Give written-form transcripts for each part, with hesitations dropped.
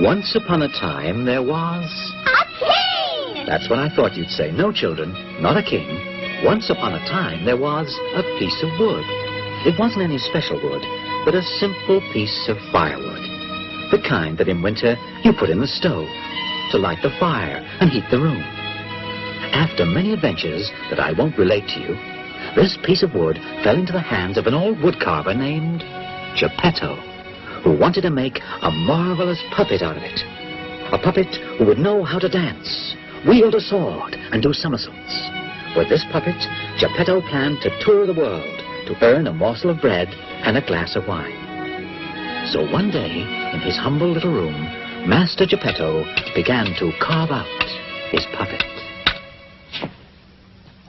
Once upon a time, there was... A king! That's what I thought you'd say. No, children, not a king. Once upon a time, there was a piece of wood. It wasn't any special wood, but a simple piece of firewood. The kind that in winter you put in the stove to light the fire and heat the room. After many adventures that I won't relate to you, this piece of wood fell into the hands of an old woodcarver named Geppetto, who wanted to make a marvelous puppet out of it. A puppet who would know how to dance, wield a sword, and do somersaults. With this puppet, Geppetto planned to tour the world to earn a morsel of bread and a glass of wine. So one day, in his humble little room, Master Geppetto began to carve out his puppet.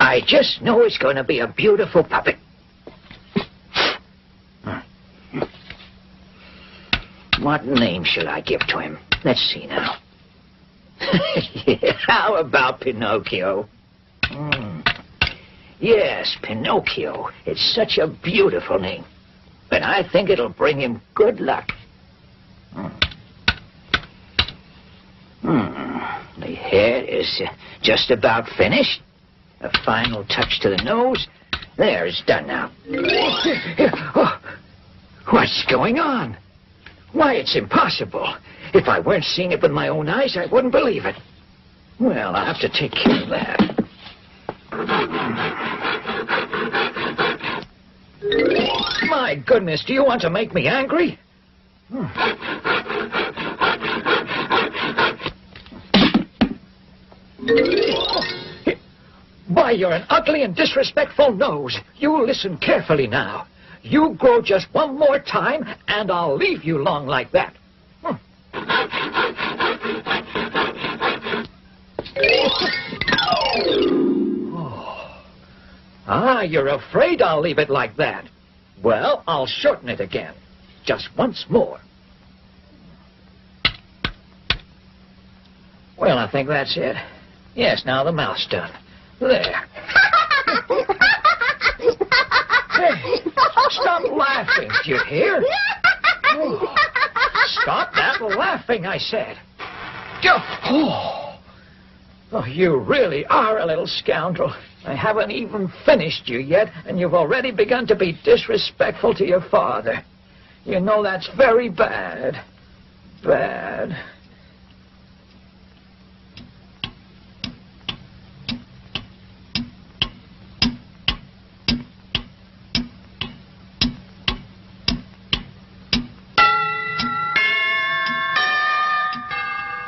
I just know it's going to be a beautiful puppet. What name should I give to him? Let's see now. How about Pinocchio? Yes, Pinocchio. It's such a beautiful name. But I think it'll bring him good luck. The head is just about finished. A final touch to the nose. There, it's done now. Oh, what's going on? Why, it's impossible. If I weren't seeing it with my own eyes, I wouldn't believe it. Well, I'll have to take care of that. My goodness, do you want to make me angry? Why, you're an ugly and disrespectful nose. You listen carefully now. You grow just one more time, and I'll leave you long like that. Ah, you're afraid I'll leave it like that. Well, I'll shorten it again. Just once more. Well, I think that's it. Yes, now the mouth's done. There. Hey, stop laughing, do you hear? Oh, stop that laughing, I said. Oh, you really are a little scoundrel. I haven't even finished you yet, and you've already begun to be disrespectful to your father. You know that's very bad. Bad.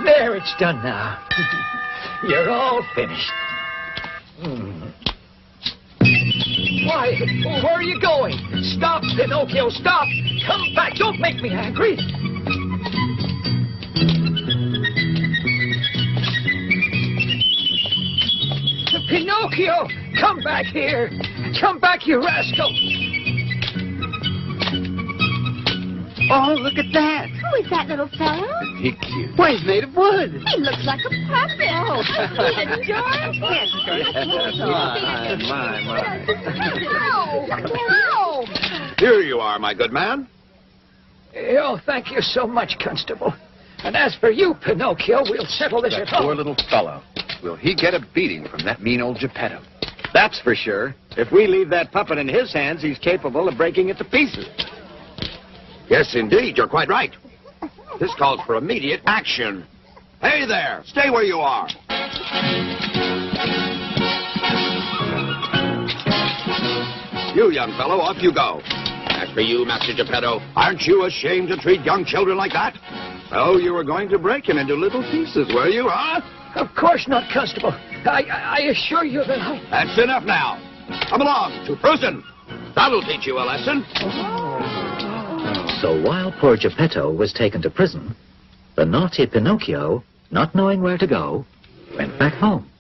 There, it's done now. You're all finished. Why, where are you going? Stop, Pinocchio, stop! Come back, don't make me angry! Pinocchio, come back here! Come back, you rascal! Oh, look at that. Who is that little fellow? He's cute. Why, he's made of wood. He looks like a puppet. Oh, he's adorable. My. Here you are, my good man. Oh, thank you so much, Constable. And as for you, Pinocchio, we'll settle this at home. Poor little fellow. Will he get a beating from that mean old Geppetto? That's for sure. If we leave that puppet in his hands, he's capable of breaking it to pieces. Yes, indeed. You're quite right. This calls for immediate action. Hey there. Stay where you are. You, young fellow, off you go. As for you, Master Geppetto, aren't you ashamed to treat young children like that? Oh, you were going to break him into little pieces, were you, huh? Of course not, Constable. I assure you that I... That's enough now. Come along to prison. That'll teach you a lesson. So while poor Geppetto was taken to prison, the naughty Pinocchio, not knowing where to go, went back home.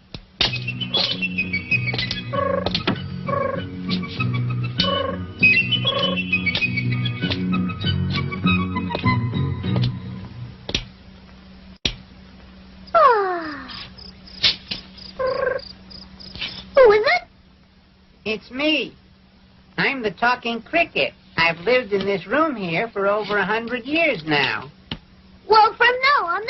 Who is it? It's me. I'm the talking cricket. I've lived in this room here for over 100 years now. Well, from now on,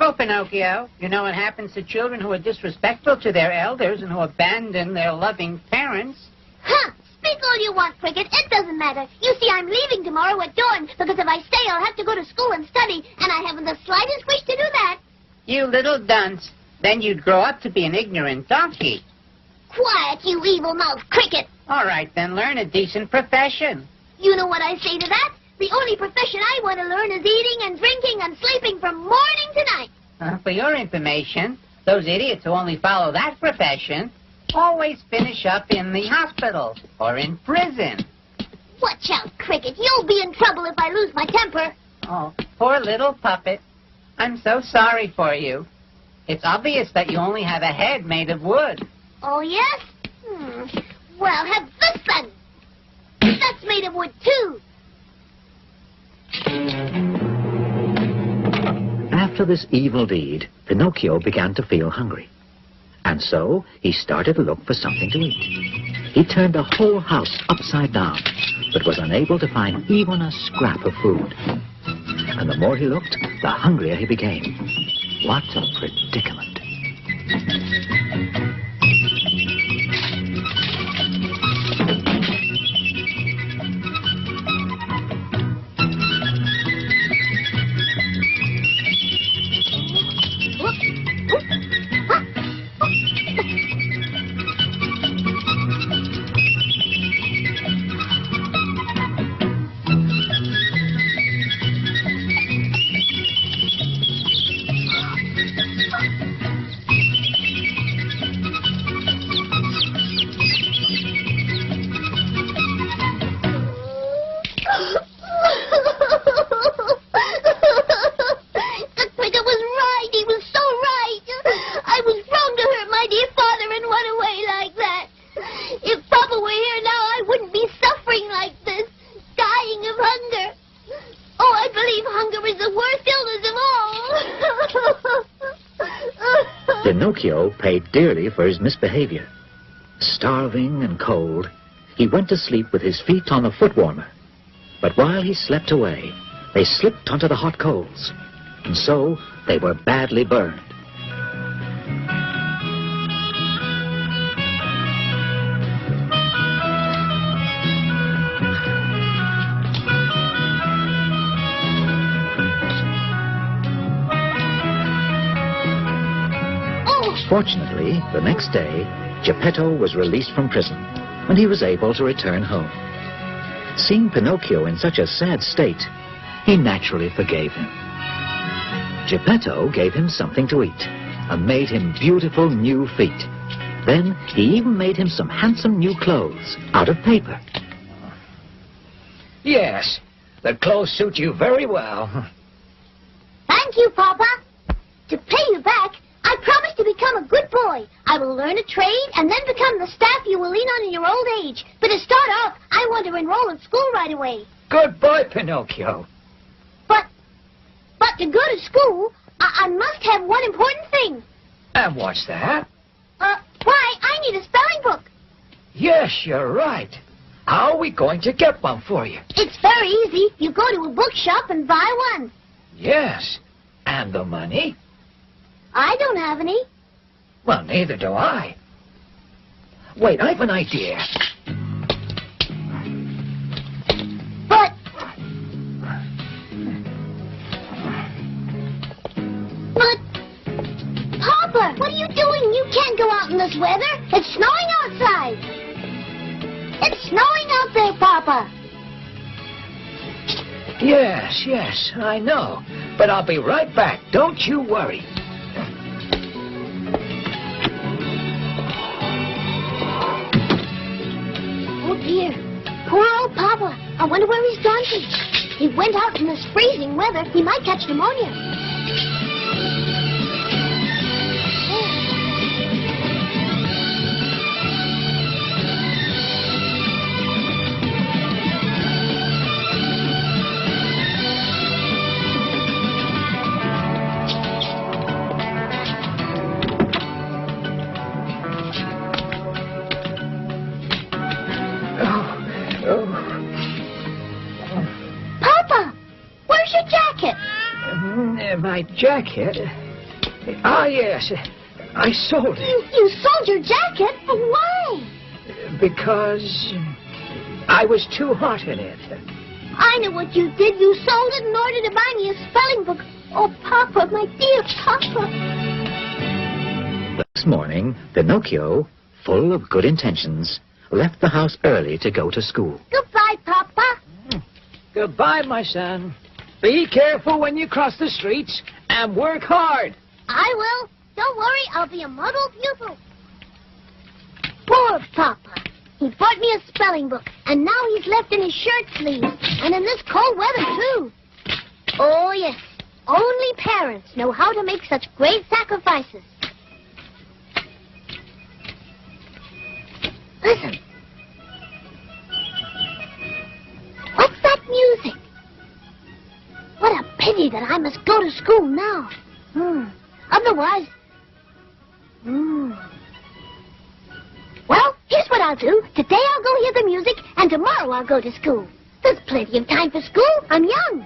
careful, Pinocchio. You know what happens to children who are disrespectful to their elders and who abandon their loving parents. Huh! Speak all you want, Cricket. It doesn't matter. You see, I'm leaving tomorrow at dawn, because if I stay, I'll have to go to school and study, and I haven't the slightest wish to do that. You little dunce. Then you'd grow up to be an ignorant donkey. Quiet, you evil-mouthed Cricket. All right, then learn a decent profession. You know what I say to that? The only profession I want to learn is eating and drinking and sleeping from morning to night. For your information, those idiots who only follow that profession always finish up in the hospital or in prison. Watch out, Cricket. You'll be in trouble if I lose my temper. Oh, poor little puppet. I'm so sorry for you. It's obvious that you only have a head made of wood. Oh, yes? Well, have this then. That's made of wood, too. After this evil deed, Pinocchio began to feel hungry. And so he started to look for something to eat. He turned the whole house upside down, but was unable to find even a scrap of food. And the more he looked, the hungrier he became. What a predicament. Pinocchio paid dearly for his misbehavior. Starving and cold, he went to sleep with his feet on the foot warmer. But while he slept away, they slipped onto the hot coals, and so they were badly burned. Fortunately, the next day, Geppetto was released from prison, and he was able to return home. Seeing Pinocchio in such a sad state, he naturally forgave him. Geppetto gave him something to eat, and made him beautiful new feet. Then he even made him some handsome new clothes out of paper. Yes, the clothes suit you very well. Thank you, Papa. To pay you back, I promise to become a good boy. I will learn a trade and then become the staff you will lean on in your old age. But to start off, I want to enroll in school right away. Good boy, Pinocchio. But to go to school, I must have one important thing. And what's that? Why, I need a spelling book. Yes, you're right. How are we going to get one for you? It's very easy. You go to a bookshop and buy one. Yes. And the money? I don't have any. Well, neither do I. Wait, I have an idea. But... Papa, what are you doing? You can't go out in this weather. It's snowing outside. It's snowing out there, Papa. Yes, I know. But I'll be right back. Don't you worry. Oh, dear. Poor old Papa. I wonder where he's gone to. He went out in this freezing weather. He might catch pneumonia. My jacket? Ah, yes. I sold it. You sold your jacket? Why? Because I was too hot in it. I know what you did. You sold it in order to buy me a spelling book. Oh, Papa, my dear Papa. The next morning, Pinocchio, full of good intentions, left the house early to go to school. Goodbye, Papa. Goodbye, my son. Be careful when you cross the streets and work hard. I will. Don't worry, I'll be a model pupil. Poor Papa. He bought me a spelling book, and now he's left in his shirt sleeves, and in this cold weather, too. Oh, yes. Only parents know how to make such great sacrifices. Listen. What's that music? What a pity that I must go to school now. Otherwise... Well, here's what I'll do. Today I'll go hear the music, and tomorrow I'll go to school. There's plenty of time for school. I'm young.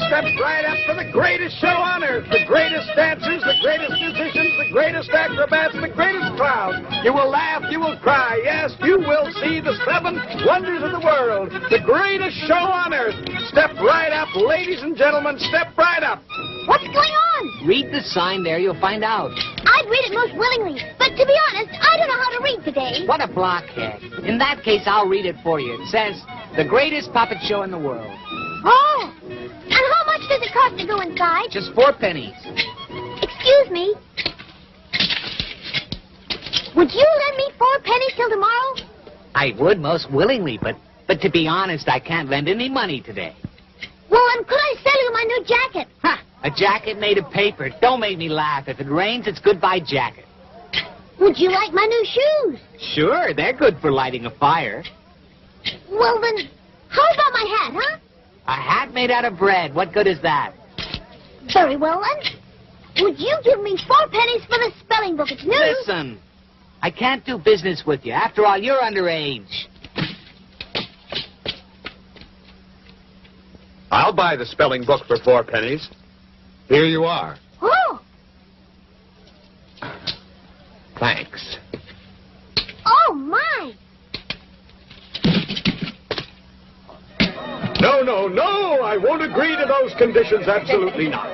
Step right up for the greatest show on earth. The greatest dancers, the greatest musicians, the greatest acrobats, the greatest crowd. You will laugh, you will cry. Yes, you will see the 7 wonders of the world. The greatest show on earth. Step right up, ladies and gentlemen. Step right up. What's going on? Read the sign there, you'll find out. I'd read it most willingly, but to be honest, I don't know how to read today. What a blockhead. In that case, I'll read it for you. It says, the greatest puppet show in the world. Oh! And how much does it cost to go inside? Just 4 pennies. Excuse me. Would you lend me 4 pennies till tomorrow? I would most willingly, but to be honest, I can't lend any money today. Well, then could I sell you my new jacket? Ha! A jacket made of paper. Don't make me laugh. If it rains, it's goodbye jacket. Would you like my new shoes? Sure, they're good for lighting a fire. Well, then, how about my hat, huh? A hat made out of bread. What good is that? Very well, then. Would you give me 4 pennies for the spelling book? It's new. Listen, I can't do business with you. After all, you're underage. I'll buy the spelling book for 4 pennies. Here you are. Oh! Thanks. Oh, my! No, I won't agree to those conditions. Absolutely not.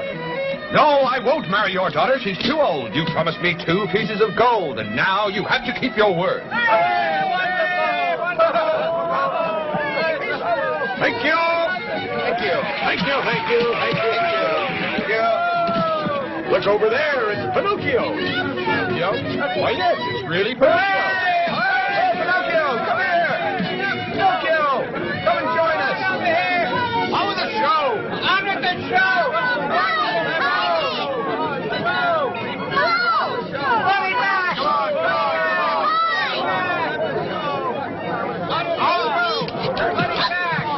No, I won't marry your daughter. She's too old. You promised me 2 pieces of gold, and now you have to keep your word. Thank you. Look over there. It's Pinocchio. Why, yes, it's really Pinocchio. Hey, Pinocchio, come here. Pinocchio, come and join us. How was the show? On with the show.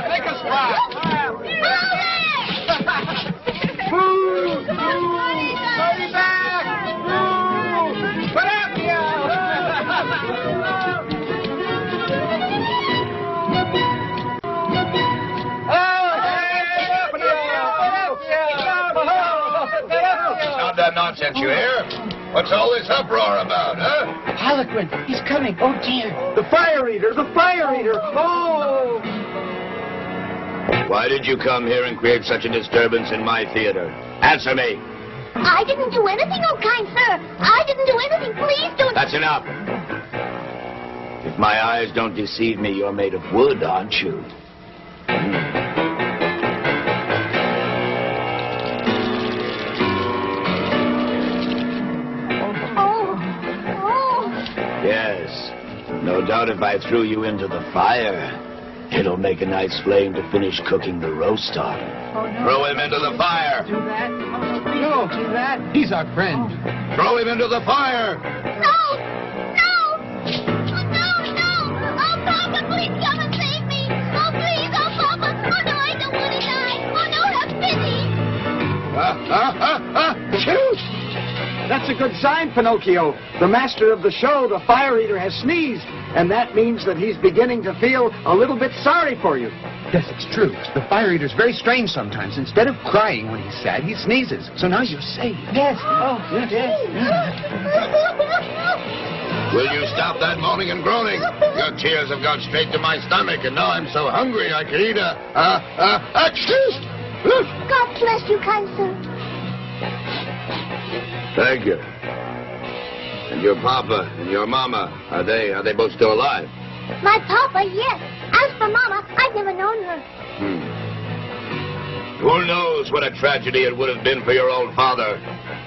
Take us back. Nonsense, you hear? What's all this uproar about, huh? Harlequin, he's coming. Oh, dear. The fire eater. Oh! Why did you come here and create such a disturbance in my theater? Answer me. I didn't do anything, oh kind sir. I didn't do anything. Please don't... That's enough. If my eyes don't deceive me, you're made of wood, aren't you? Yes. No doubt if I threw you into the fire, it'll make a nice flame to finish cooking the roast on. Oh, no. Throw him into the fire. Do that. No, do that. He's our friend. Throw him into the fire. No! Oh, Papa, please come and save me. Oh, please, oh, Papa. Oh, no, I don't want to die. Oh, no, have pity. Shoot! That That's a good sign, Pinocchio. The master of the show, the fire eater, has sneezed, and that means that he's beginning to feel a little bit sorry for you. Yes, it's true. The fire eater's very strange sometimes. Instead of crying when he's sad, he sneezes. So now you're safe. Yes. Oh, yes. Will you stop that moaning and groaning? Your tears have gone straight to my stomach, and now I'm so hungry I could eat a God bless you, kind sir. Thank you. And your papa and your mama, are they both still alive? My papa, yes. As for Mama, I've never known her. Who knows what a tragedy it would have been for your old father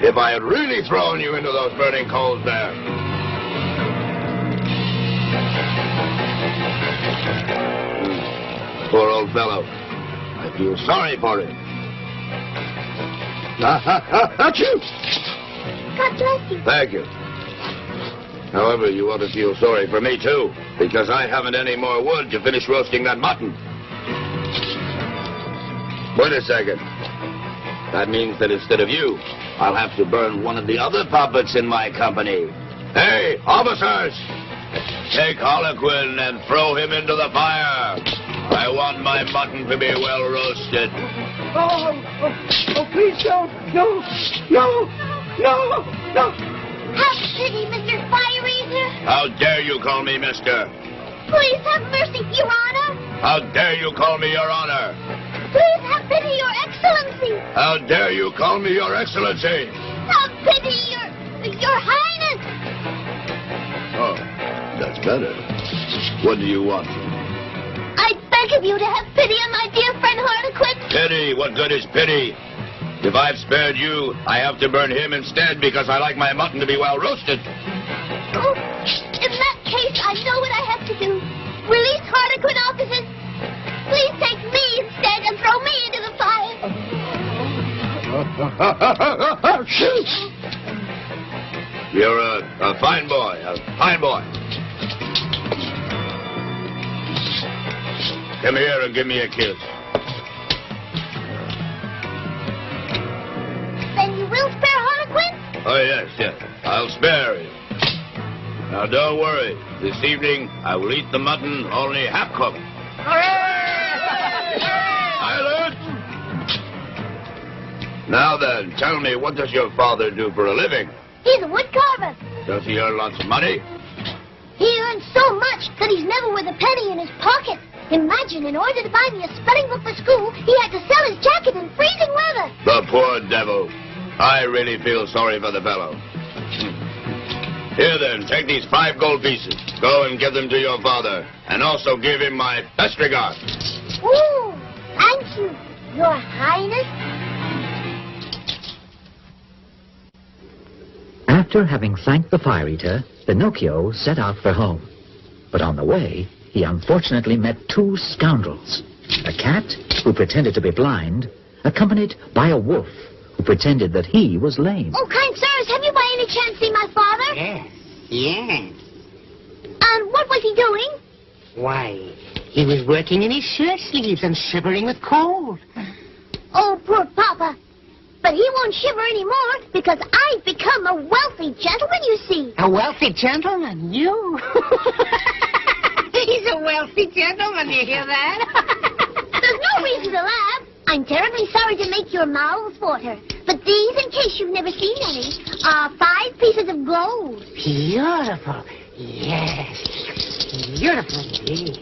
if I had really thrown you into those burning coals there. Poor old fellow. I feel sorry for him. Achoo! God bless you. Thank you. However, you ought to feel sorry for me, too, because I haven't any more wood to finish roasting that mutton. Wait a second. That means that instead of you, I'll have to burn one of the other puppets in my company. Hey, officers! Take Harlequin and throw him into the fire. I want my mutton to be well roasted. Oh, please don't. No. Have pity, Mr. Fire Eater. How dare you call me mister? Please have mercy, Your Honor. How dare you call me your honor? Please have pity, Your Excellency. How dare you call me your excellency? Have pity, Your Highness. Oh, that's better. What do you want? I beg of you to have pity on my dear friend Harlequin. Pity? What good is pity? If I've spared you, I have to burn him instead because I like my mutton to be well roasted. Oh, in that case, I know what I have to do. Release Harlequin, officers. Please take me instead and throw me into the fire. You're a fine boy, a fine boy. Come here and give me a kiss. Then you will spare Harlequin? Oh, yes. I'll spare him. Now, don't worry. This evening, I will eat the mutton only half-cooked. Silence! Now then, tell me, what does your father do for a living? He's a wood carver. Does he earn lots of money? He earns so much that he's never with a penny in his pocket. Imagine, in order to buy me a spelling book for school, he had to sell his jacket in freezing weather. The poor devil. I really feel sorry for the fellow. Here then, take these 5 gold pieces. Go and give them to your father. And also give him my best regards. Ooh, thank you, Your Highness. After having thanked the fire eater, Pinocchio set out for home. But on the way, he unfortunately met 2 scoundrels. A cat, who pretended to be blind, accompanied by a wolf, who pretended that he was lame. Oh, kind sirs, have you by any chance seen my father? Yes. And what was he doing? Why, he was working in his shirt sleeves and shivering with cold. Oh, poor Papa. But he won't shiver anymore because I've become a wealthy gentleman, you see. A wealthy gentleman? You? He's a wealthy gentleman, you hear that? There's no reason to laugh. I'm terribly sorry to make your mouths water. But these, in case you've never seen any, are 5 pieces of gold. Beautiful. Yes. Beautiful indeed.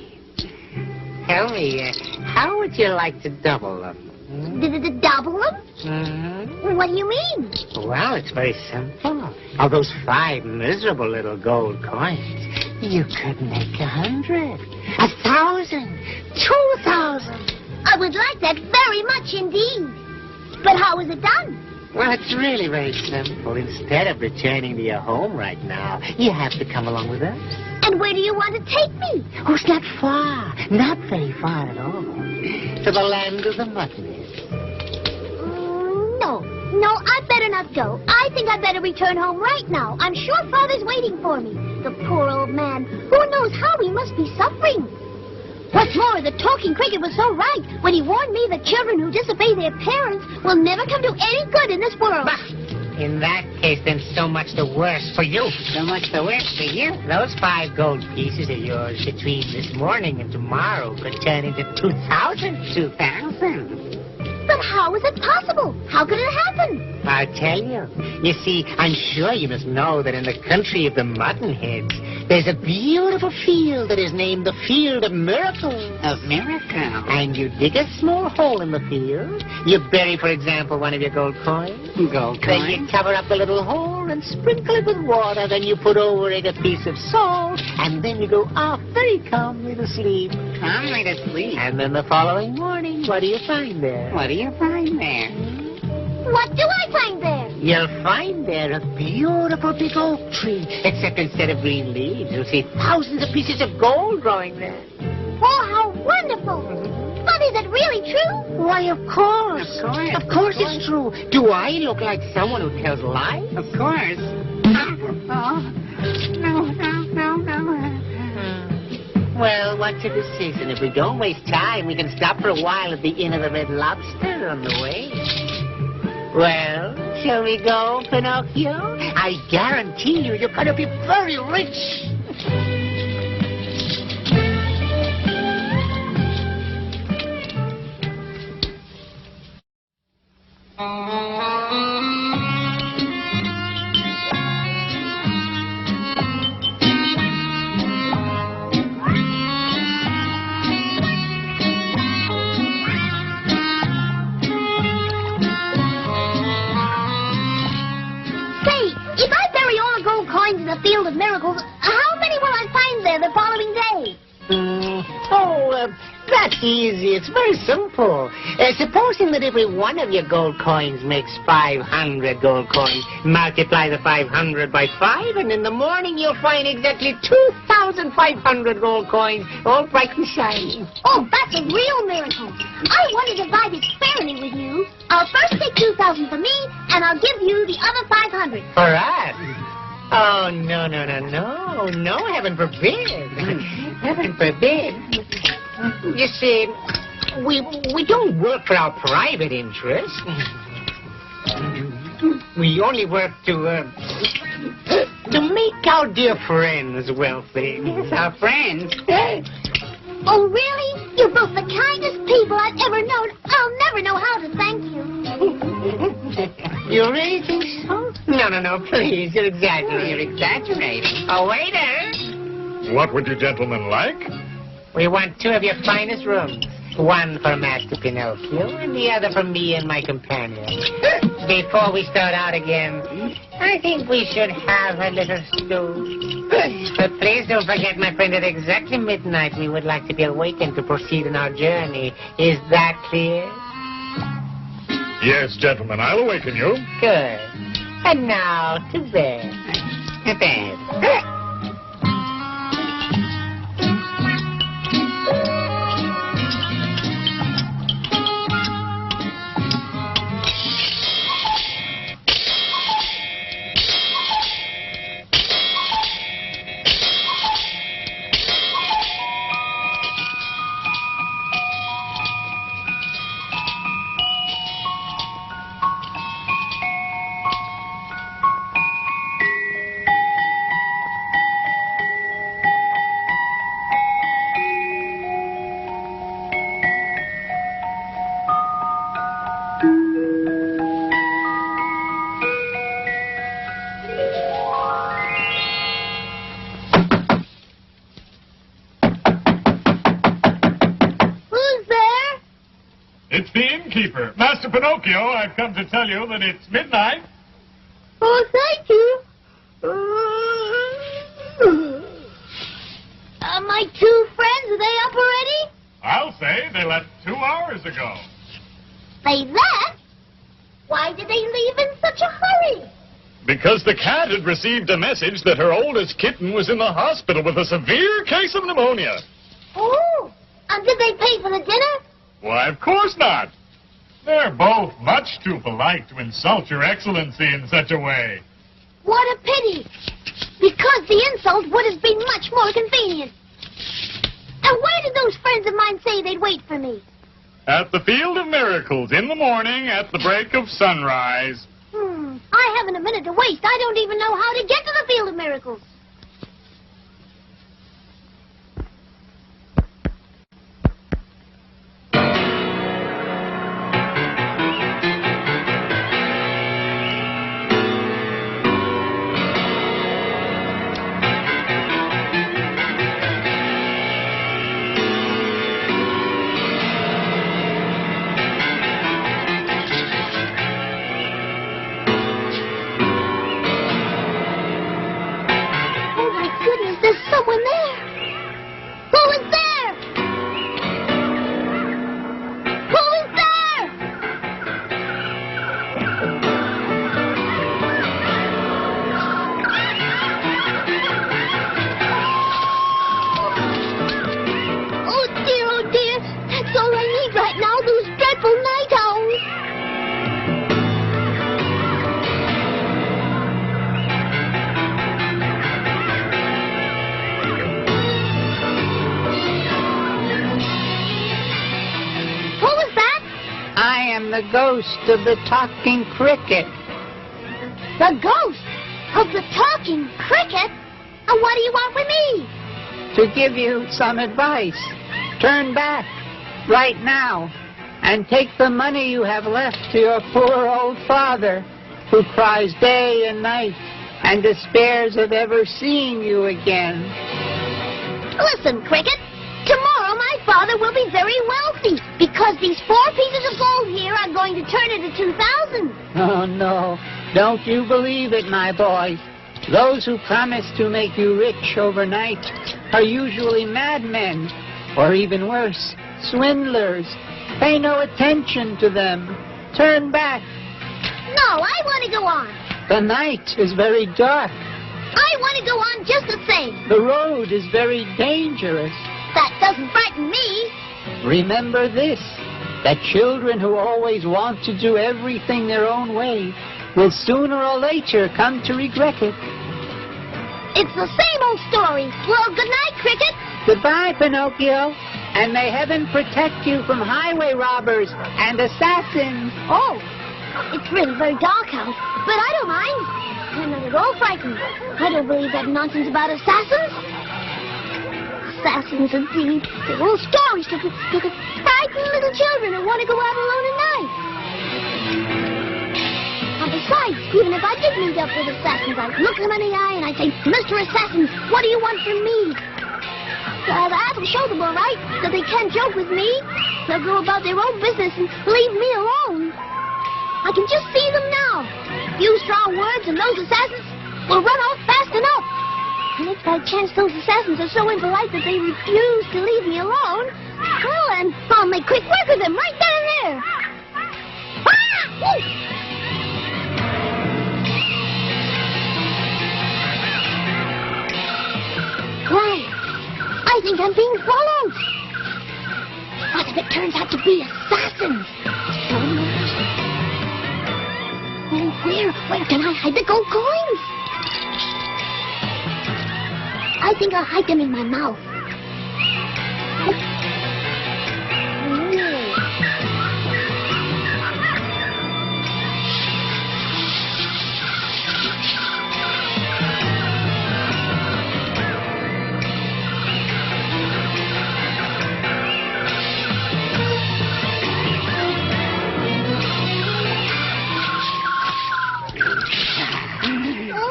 Tell me, how would you like to double them? Double them? Mm-hmm. What do you mean? Well, it's very simple. Of those 5 miserable little gold coins, you could make 100, 1,000, 2,000. I would like that very much indeed. But how is it done? Well, it's really very simple. Instead of returning to your home right now, you have to come along with us. And where do you want to take me? Oh, it's not far. Not very far at all. To the land of the mutton. No, I'd better not go. I think I'd better return home right now. I'm sure Father's waiting for me. The poor old man. Who knows how he must be suffering? What's more, the talking cricket was so right when he warned me that children who disobey their parents will never come to any good in this world. Bah! In that case, then so much the worse for you. So much the worse for you. Those 5 gold pieces of yours between this morning and tomorrow could turn into 2,000. 2,000. But how is it possible? How could it happen? I'll tell you. You see, I'm sure you must know that in the country of the Muttonheads, there's a beautiful field that is named the Field of Miracles. Of miracles. And you dig a small hole in the field. You bury, for example, one of your gold coins. Gold Then you coins. cover up the little hole and sprinkle it with water. Then you put over it a piece of salt. And then you go off very calmly to sleep. Calmly to sleep. And then the following morning, what do you find there? What do you find there? What do I find there? You'll find there a beautiful big oak tree. Except instead of green leaves, you'll see thousands of pieces of gold growing there. Oh, how wonderful. But is it really true? Why, of course. Of course. Of course it's true. Do I look like someone who tells lies? Of course. Oh, no. Well, what's your decision? If we don't waste time, we can stop for a while at the Inn of the Red Lobster on the way. Well, shall we go, Pinocchio? I guarantee you, you're going to be very rich. In the Field of Miracles, how many will I find there the following day? That's easy. It's very simple. Supposing that every one of your gold coins makes 500 gold coins, multiply the 500 by 5, and in the morning you'll find exactly 2,500 gold coins, all bright and shiny. Oh, that's a real miracle. I want to divide it fairly with you. I'll first take 2,000 for me, and I'll give you the other 500. For us? Oh, no. No, heaven forbid. Heaven forbid. You see, we don't work for our private interests. We only work to make our dear friends wealthy. Yes, our friends. Oh, really? You're both the kindest people I've ever known. I'll never know how to thank you. You really think so? No, please. You're exaggerating. You're exaggerating. Oh, waiter. What would you gentlemen like? We want 2 of your finest rooms. One for Master Pinocchio and the other for me and my companion. Before we start out again, I think we should have a little stew. But please don't forget, my friend, at exactly midnight we would like to be awakened to proceed on our journey. Is that clear? Yes, gentlemen, I'll awaken you. Good. And now, to bed. To bed. It's the innkeeper. Master Pinocchio, I've come to tell you that it's midnight. Oh, thank you. My 2 friends, are they up already? I'll say they left 2 hours ago. They left? Why did they leave in such a hurry? Because the cat had received a message that her oldest kitten was in the hospital with a severe case of pneumonia. Oh, and did they pay for the dinner? Why, of course not. They're both much too polite to insult your excellency in such a way. What a pity. Because the insult would have been much more convenient. And where did those friends of mine say they'd wait for me? At the Field of Miracles in the morning at the break of sunrise. I haven't a minute to waste. I don't even know how to get to the Field of Miracles. There's someone there. Who is there? Who is there? Oh dear. That's all I need right now, those dreadful night owls. I am the ghost of the talking cricket. The ghost of the talking cricket? And what do you want with me? To give you some advice. Turn back right now and take the money you have left to your poor old father, who cries day and night and despairs of ever seeing you again. Listen, Cricket. Tomorrow my father will be very wealthy because these 4 pieces of gold here are going to turn into 2,000. Oh, no. Don't you believe it, my boy. Those who promise to make you rich overnight are usually madmen, or even worse, swindlers. Pay no attention to them. Turn back. No, I want to go on. The night is very dark. I want to go on just the same. The road is very dangerous. That doesn't frighten me. Remember this, that children who always want to do everything their own way will sooner or later come to regret it. It's the same old story. Well, good night, Cricket. Goodbye, Pinocchio, and may heaven protect you from highway robbers and assassins. Oh, it's really very dark out, but I don't mind. I'm not at all frightened. I don't believe that nonsense about assassins. Assassins, indeed. They're all stories to frighten little children who want to go out alone at night. And besides, even if I did meet up with assassins, I'd look them in the eye and I'd say, Mr. Assassin, what do you want from me? That'll show them, all right, that they can't joke with me. They'll go about their own business and leave me alone. I can just see them now. A few strong words and those assassins will run off fast enough. And if by chance those assassins are so impolite that they refuse to leave me alone, well then, I'll make quick work of them right then and there. Ah! Woo! Quiet. I think I'm being followed. What if it turns out to be assassins? Oh, where can I hide the gold coins? I think I'll hide them in my mouth.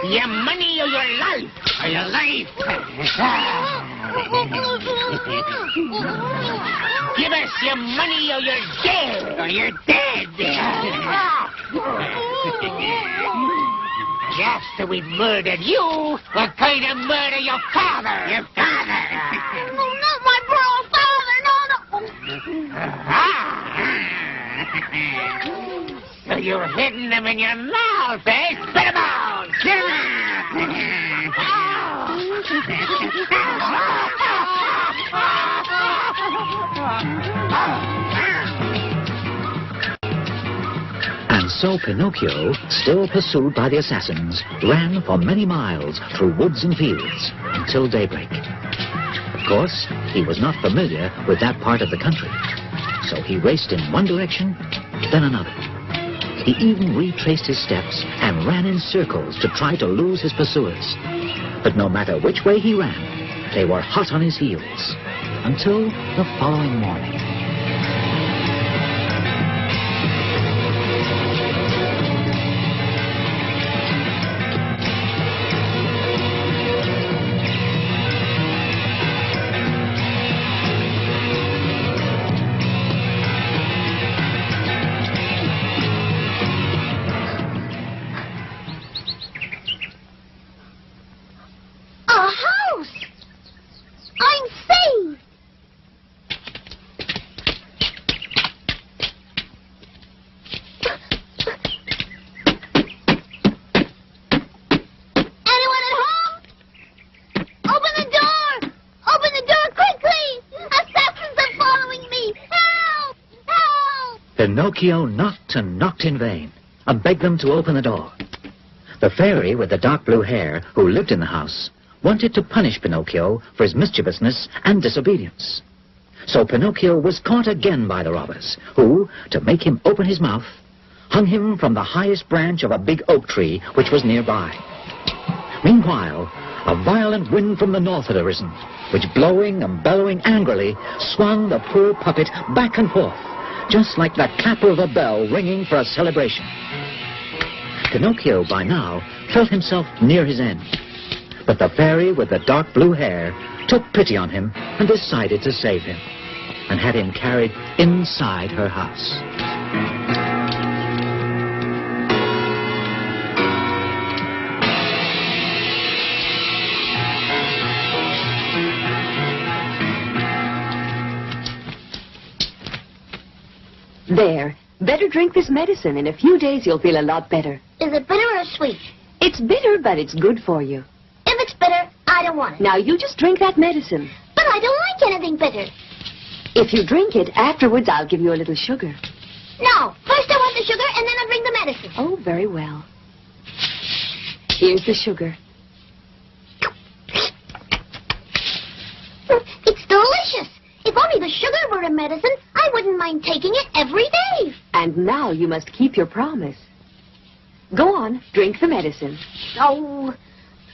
Your money or your life? Or your life? Give us your money or you're dead. Or you're dead. After we've murdered you, we're going to murder your father. Your father. No, not my poor father. No. So you're hiding them in your mouth, eh? Spit them out! Spit them And so Pinocchio, still pursued by the assassins, ran for many miles through woods and fields until daybreak. Of course, he was not familiar with that part of the country, so he raced in one direction, then another. He even retraced his steps and ran in circles to try to lose his pursuers. But no matter which way he ran, they were hot on his heels until the following morning. Pinocchio knocked and knocked in vain, and begged them to open the door. The fairy with the dark blue hair, who lived in the house, wanted to punish Pinocchio for his mischievousness and disobedience. So Pinocchio was caught again by the robbers, who, to make him open his mouth, hung him from the highest branch of a big oak tree which was nearby. Meanwhile, a violent wind from the north had arisen, which, blowing and bellowing angrily, swung the poor puppet back and forth, just like that clapper of a bell ringing for a celebration. Pinocchio, by now, felt himself near his end. But the fairy with the dark blue hair took pity on him and decided to save him, and had him carried inside her house. There. Better drink this medicine. In a few days you'll feel a lot better. Is it bitter or sweet? It's bitter, but it's good for you. If it's bitter, I don't want it. Now you just drink that medicine. But I don't like anything bitter. If you drink it, afterwards I'll give you a little sugar. No. First I want the sugar, and then I'll drink the medicine. Oh, very well. Here's the sugar. It's delicious. If only the sugar were a medicine, I wouldn't mind taking it every day. And now you must keep your promise. Go on, drink the medicine. Oh,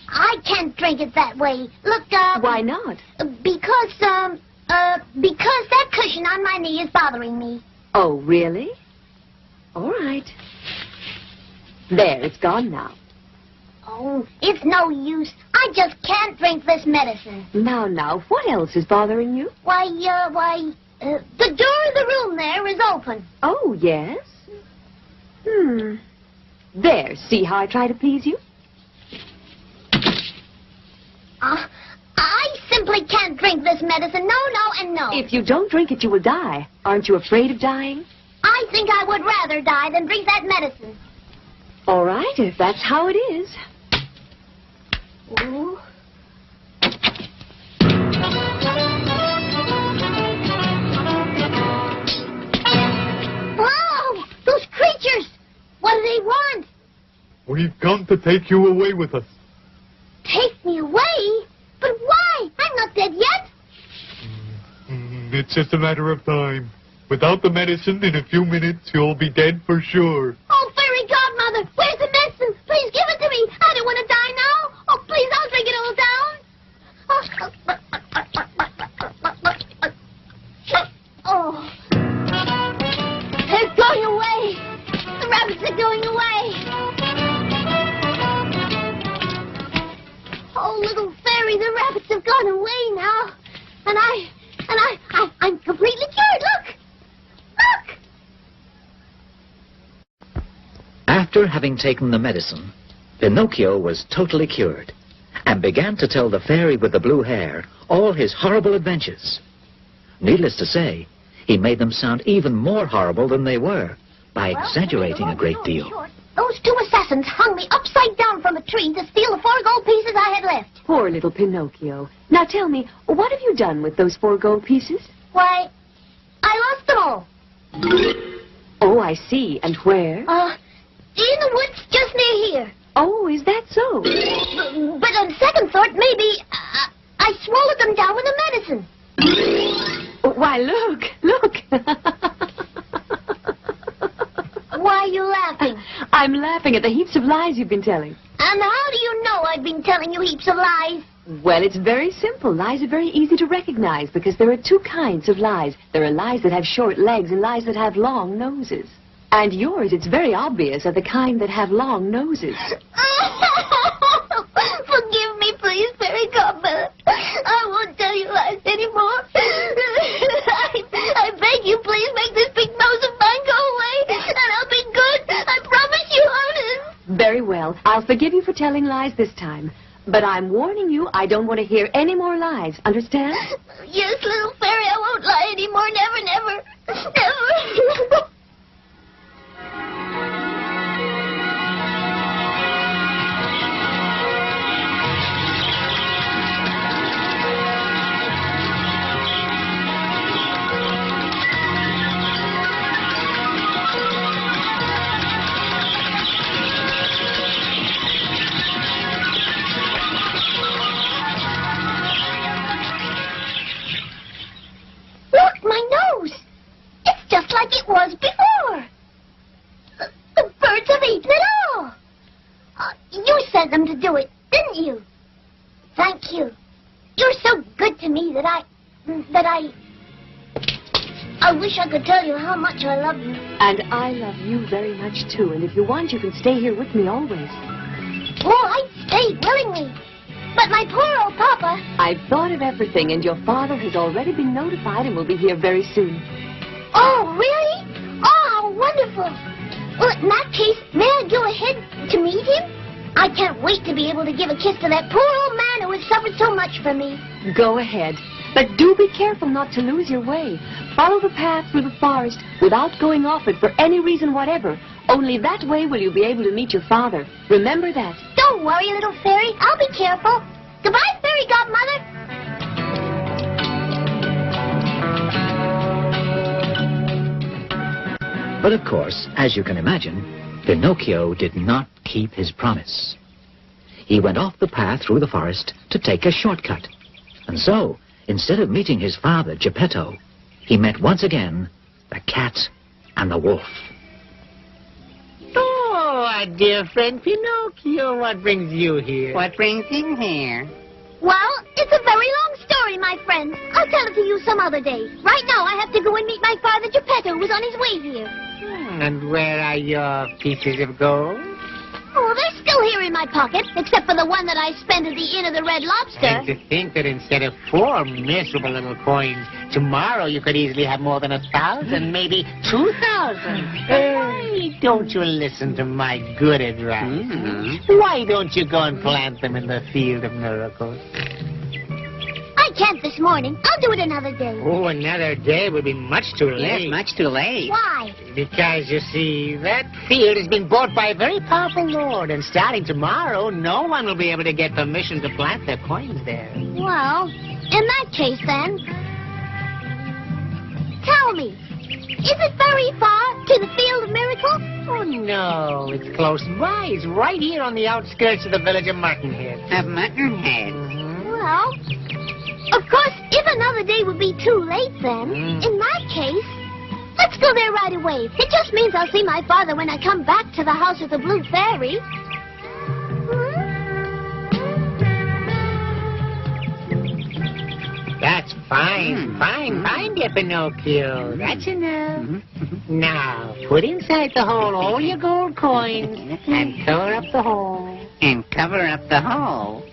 I can't drink it that way. Look, Why not? Because that cushion on my knee is bothering me. Oh, really? All right. There, it's gone now. Oh, it's no use. I just can't drink this medicine. Now, what else is bothering you? The door of the room there is open. Oh, yes? There, see how I try to please you? I simply can't drink this medicine. No, and no. If you don't drink it, you will die. Aren't you afraid of dying? I think I would rather die than drink that medicine. All right, if that's how it is. Ooh. Whoa! Those creatures! What do they want? We've come to take you away with us. Take me away? But why? I'm not dead yet. It's just a matter of time. Without the medicine, in a few minutes, you'll be dead for sure. Oh, fairy godmother, where's the medicine? Please give it to me. I don't want to die now. Oh, please, I'll drink it all down. Oh. They're going away. The rabbits are going away. Oh, little fairy, the rabbits have gone away now. And I'm completely cured. Look! Look! After having taken the medicine, Pinocchio was totally cured, and began to tell the fairy with the blue hair all his horrible adventures. Needless to say, he made them sound even more horrible than they were, by exaggerating a great deal. Those two assassins hung me upside down from a tree to steal the 4 gold pieces I had left. Poor little Pinocchio. Now tell me, what have you done with those 4 gold pieces? Why, I lost them all. Oh, I see. And where? In the woods just near here. Oh, is that so? But on second thought, maybe I swallowed them down with the medicine. Why, look. Why, Why are you laughing? I'm laughing at the heaps of lies you've been telling. And how do you know I've been telling you heaps of lies? Well, it's very simple. Lies are very easy to recognize because there are two kinds of lies. There are lies that have short legs and lies that have long noses. And yours, it's very obvious, are the kind that have long noses. Forgive me, please, Fairy Godmother. I won't tell you lies anymore. I beg you, please, make this big nose of mine go away, and I'll be good. I promise you, honest. Very well. I'll forgive you for telling lies this time. But I'm warning you, I don't want to hear any more lies. Understand? Yes, little fairy, I won't lie anymore. Never, never, never. Look, my nose. It's just like it was before. The birds have eaten it all. You sent them to do it, didn't you? Thank you. You're so good to me that I wish I could tell you how much I love you. And I love you very much, too. And if you want, you can stay here with me always. Oh, I'd stay willingly. But my poor old papa... I've thought of everything, and your father has already been notified and will be here very soon. Oh, really? Oh, how wonderful. Well, in that case, may I go ahead to meet him? I can't wait to be able to give a kiss to that poor old man who has suffered so much for me. Go ahead. But do be careful not to lose your way. Follow the path through the forest without going off it for any reason whatever. Only that way will you be able to meet your father. Remember that. Don't worry, little fairy. I'll be careful. Goodbye, Fairy Godmother. But of course, as you can imagine, Pinocchio did not keep his promise. He went off the path through the forest to take a shortcut. And so, instead of meeting his father, Geppetto, he met once again the cat and the wolf. Oh, our dear friend Pinocchio, what brings you here? What brings you here? Well, it's a very long story, my friend. I'll tell it to you some other day. Right now, I have to go and meet my father, Geppetto, who's on his way here. And where are your pieces of gold? Oh, they're still here in my pocket, except for the one that I spent at the Inn of the Red Lobster. And to think that instead of 4 miserable little coins, tomorrow you could easily have more than 1,000, maybe 2,000. Hey, don't you listen to my good advice? Why don't you go and plant them in the field of miracles? I can't this morning. I'll do it another day. Oh, another day would be much too late. Yes, much too late. Why? Because, you see, that field has been bought by a very powerful lord, and starting tomorrow, no one will be able to get permission to plant their coins there. Well, in that case, then, tell me, is it very far to the Field of Miracles? Oh, no, it's close by. It's right here on the outskirts of the village of Martinhead. Of Muttonhead. Well, of course, if another day would be too late, then, in that case, let's go there right away. It just means I'll see my father when I come back to the house of the Blue Fairy. That's fine, fine, dear Pinocchio. That's enough. Now, put inside the hole all your gold coins and cover up the hole. And cover up the hole.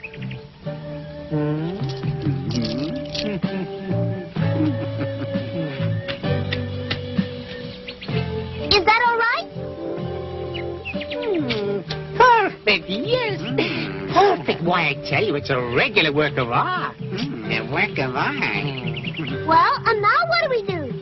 Is that all right? Perfect, yes. Perfect. Why, I tell you, it's a regular work of art. A work of art. Well, and now what do we do?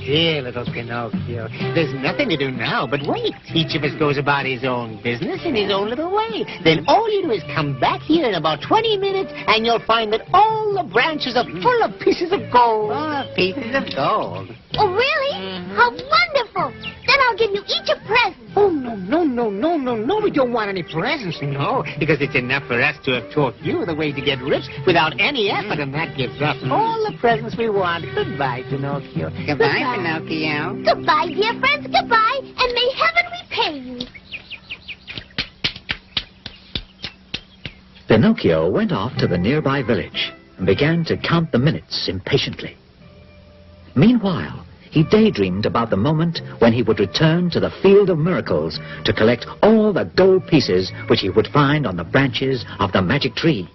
Dear little Pinocchio, there's nothing to do now but wait. Each of us goes about his own business in his own little way. Then all you do is come back here in about 20 minutes, and you'll find that all the branches are full of pieces of gold. Full of pieces of gold. Oh, really? How wonderful! Then I'll give you each a present. Oh, no, we don't want any presents, no, because it's enough for us to have taught you the way to get rich without any effort, and that gives us all the presents we want. Goodbye, Pinocchio. Goodbye, Pinocchio. Goodbye, dear friends, goodbye, and may heaven repay Pinocchio went off to the nearby village and began to count the minutes impatiently. Meanwhile, he daydreamed about the moment when he would return to the Field of Miracles to collect all the gold pieces which he would find on the branches of the magic tree,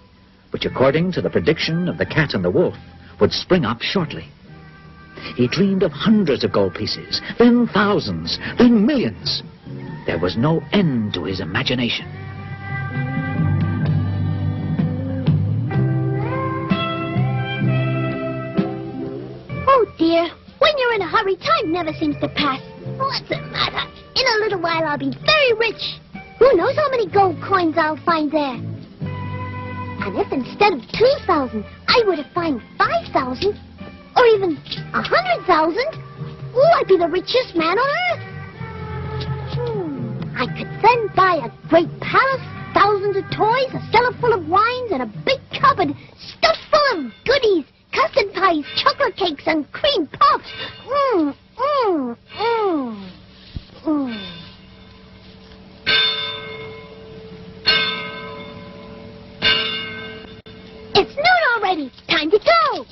which, according to the prediction of the cat and the wolf, would spring up shortly. He dreamed of hundreds of gold pieces, then thousands, then millions. There was no end to his imagination. Oh, dear. When you're in a hurry, time never seems to pass. What's the matter? In a little while, I'll be very rich. Who knows how many gold coins I'll find there? And if instead of 2,000, I were to find 5,000, or even 100,000, I'd be the richest man on earth. I could then buy a great palace, thousands of toys, a cellar full of wines, and a big cupboard stuffed full of goodies, custard pies, chocolate cakes, and cream puffs. It's noon already. Time to go.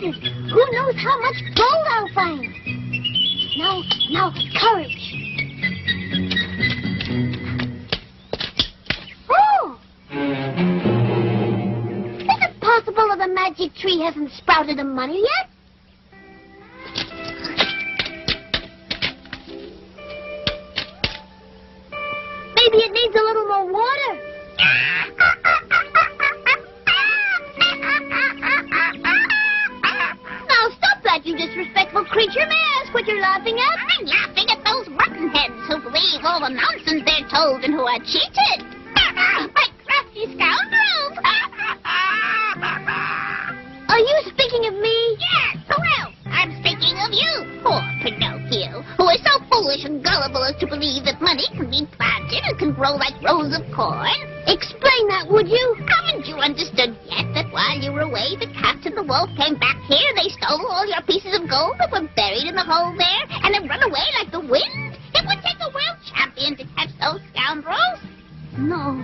Who knows how much gold I'll find? Now, courage. Oh! Is it possible that the magic tree hasn't sprouted the money yet? Maybe it needs a little more water. You disrespectful creature, may I ask what you're laughing at? I'm laughing at those muttonheads who believe all the nonsense they're told and who are cheated. Like crafty scoundrels. Are you speaking of me? Yes, who else? I'm speaking of you, poor Pinocchio, who is so foolish and gullible as to believe that money can be planted and can grow like rows of corn. Explain that, would you? Haven't you understood yet that while you were away, the cat and the wolf came back here, they stole all your pieces of gold that were buried in the hole there, and have run away like the wind? It would take a world champion to catch those scoundrels. No,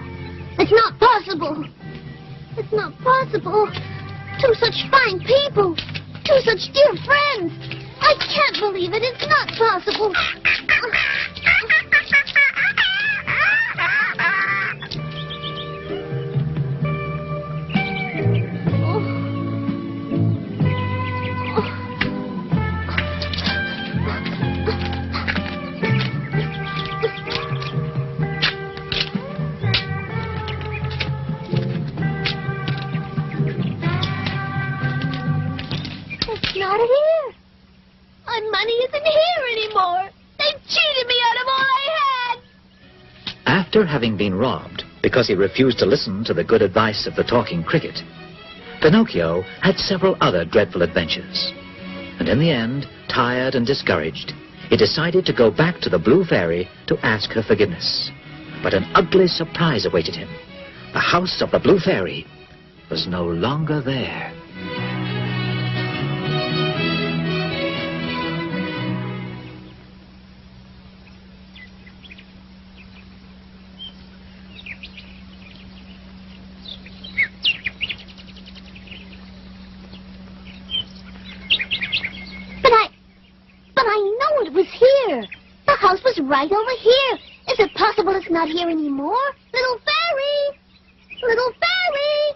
it's not possible. It's not possible. Two such fine people. Two such dear friends. I can't believe it. It's not possible. Not here. My money isn't here anymore. They've cheated me out of all I had. After having been robbed because he refused to listen to the good advice of the talking cricket, Pinocchio had several other dreadful adventures. And in the end, tired and discouraged, he decided to go back to the Blue Fairy to ask her forgiveness. But an ugly surprise awaited him. The house of the Blue Fairy was no longer there. The house was right over here. Is it possible it's not here anymore? Little fairy! Little fairy!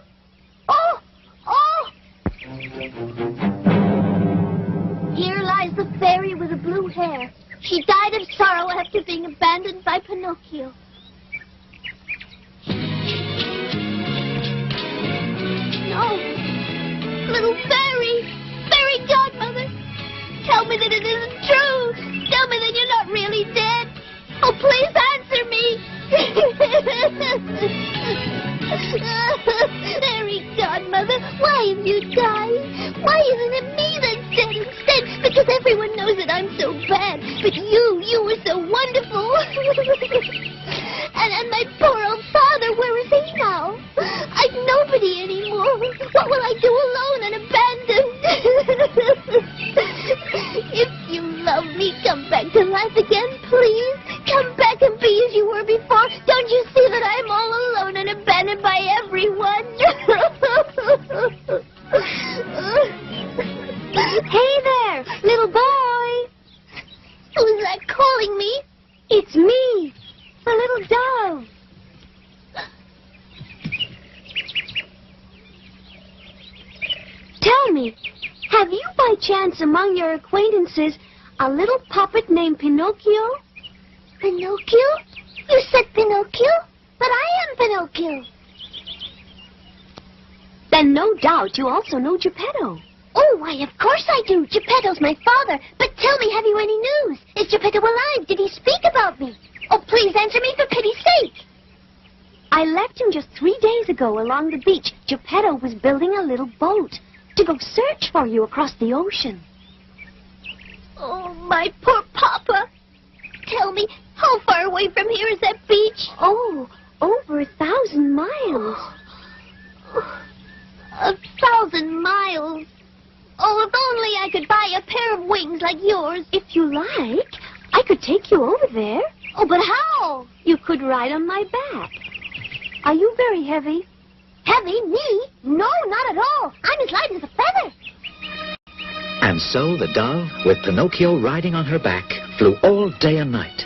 Oh! Oh! Here lies the fairy with the blue hair. She died of sorrow after being abandoned by Pinocchio. No! Little fairy! Fairy godmother! Tell me that it isn't true! Tell me that you're not really dead! Oh, please answer me! Fairy godmother, why have you died? Why isn't it me that's dead instead? Because everyone knows that I'm so bad. But you were so wonderful. and my poor old father, where is he now? I've nobody anymore. What will I do alone and abandoned? If you love me, come back to life again, please. Come back and be as you were before. Don't you see that I'm all alone and abandoned by everyone? Hey there, little boy. Who's that calling me? It's me, the little dove. Tell me, have you by chance among your acquaintances a little puppet named Pinocchio? Pinocchio? You said Pinocchio? But I am Pinocchio. Then no doubt you also know Geppetto. Oh, why, of course I do. Geppetto's my father. But tell me, have you any news? Is Geppetto alive? Did he speak about me? Oh, please answer me for pity's sake. I left him just 3 days ago along the beach. Geppetto was building a little boat to go search for you across the ocean. Oh, my poor papa. Tell me, how far away from here is that beach? Oh, over 1,000 miles. 1,000 miles. Oh, if only I could buy a pair of wings like yours. If you like, I could take you over there. Oh, but how? You could ride on my back. Are you very heavy? Heavy? Me? No, not at all. I'm as light as a feather. And so the dove, with Pinocchio riding on her back, flew all day and night.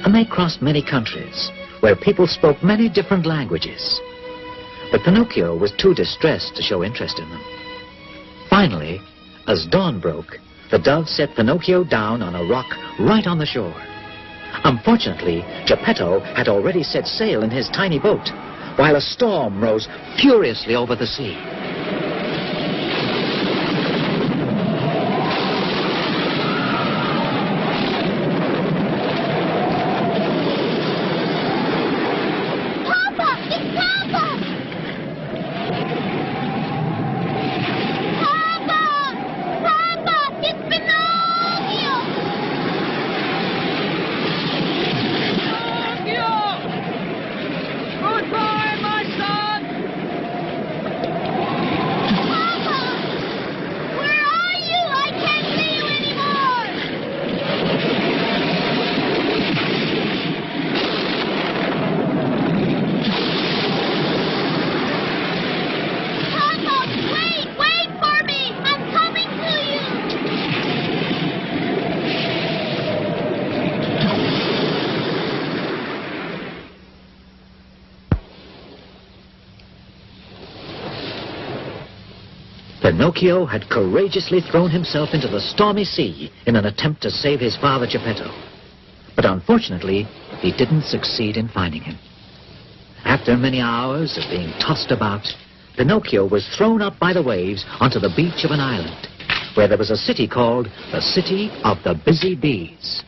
And they crossed many countries, where people spoke many different languages. But Pinocchio was too distressed to show interest in them. Finally, as dawn broke, the dove set Pinocchio down on a rock right on the shore. Unfortunately, Geppetto had already set sail in his tiny boat, while a storm rose furiously over the sea. Pinocchio had courageously thrown himself into the stormy sea in an attempt to save his father Geppetto. But unfortunately, he didn't succeed in finding him. After many hours of being tossed about, Pinocchio was thrown up by the waves onto the beach of an island, where there was a city called the City of the Busy Bees.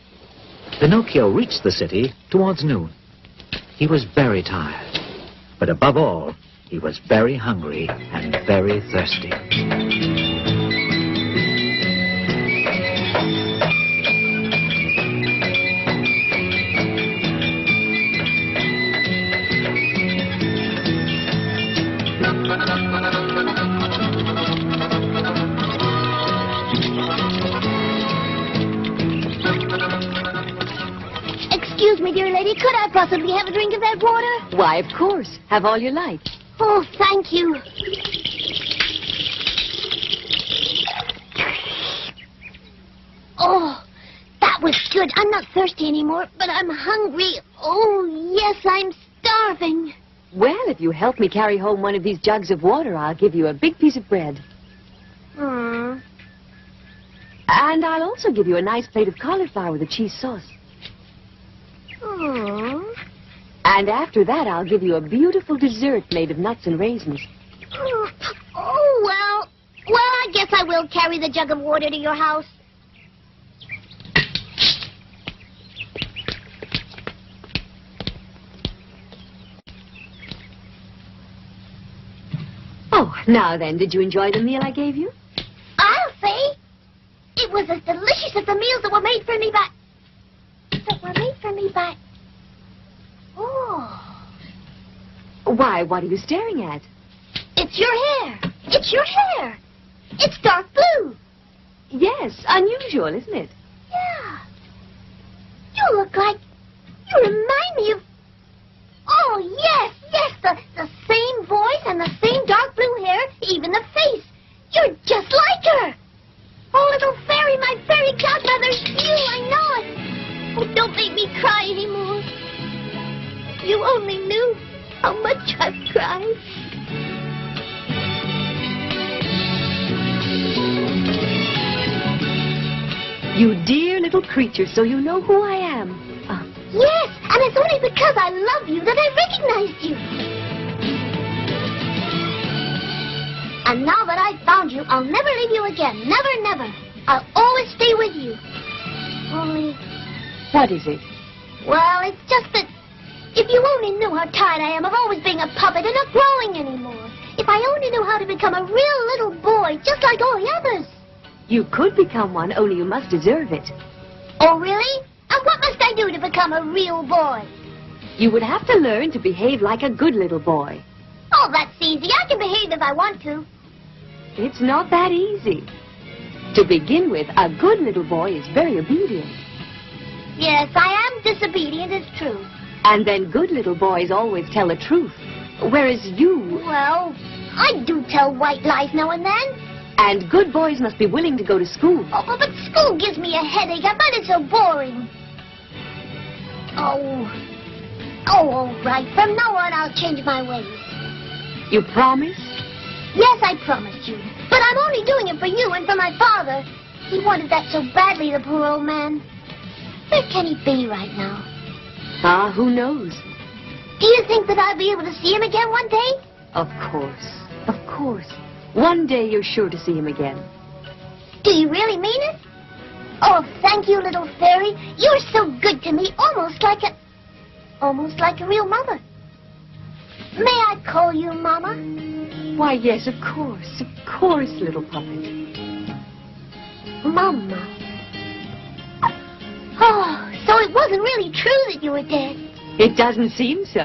Pinocchio reached the city towards noon. He was very tired, but above all, he was very hungry and very thirsty. Excuse me, dear lady, could I possibly have a drink of that water? Why, of course. Have all you like. Oh, thank you. Oh, that was good. I'm not thirsty anymore, but I'm hungry. Oh, yes, I'm starving. Well, if you help me carry home one of these jugs of water, I'll give you a big piece of bread. Hmm. And I'll also give you a nice plate of cauliflower with a cheese sauce. Hmm. And after that, I'll give you a beautiful dessert made of nuts and raisins. Oh, well, I guess I will carry the jug of water to your house. Now then, did you enjoy the meal I gave you? I'll say. It was as delicious as the meals that were made for me by... Oh. Why, what are you staring at? It's your hair. It's your hair. It's dark blue. Yes, unusual, isn't it? Yeah. You look like... You remind me of... Oh, yes, the same voice and the same dark blue hair, even the face. You're just like her. Oh, little fairy, my fairy godmother, you, I know it. Oh, don't make me cry anymore. If you only knew how much I've cried. You dear little creature, so you know who I am. Yes, and it's only because I love you that I recognized you. And now that I've found you, I'll never leave you again. Never, never. I'll always stay with you. Only... What is it? Well, it's just that if you only knew how tired I am of always being a puppet and not growing anymore. If I only knew how to become a real little boy, just like all the others. You could become one, only you must deserve it. Oh, really? And what must I do to become a real boy? You would have to learn to behave like a good little boy. Oh, that's easy. I can behave if I want to. It's not that easy. To begin with, a good little boy is very obedient. Yes, I am disobedient, it's true. And then good little boys always tell the truth. Whereas you... Well, I do tell white lies now and then. And good boys must be willing to go to school. Oh, but school gives me a headache. I find it so boring. Oh, all right. From now on, I'll change my ways. You promise? Yes, I promised you. But I'm only doing it for you and for my father. He wanted that so badly, the poor old man. Where can he be right now? Who knows? Do you think that I'll be able to see him again one day? Of course. Of course. One day you're sure to see him again. Do you really mean it? Oh, thank you, little fairy. You're so good to me, almost like a real mother. May I call you Mama? Why, yes, of course, little puppet. Mama. Oh, so it wasn't really true that you were dead. It doesn't seem so.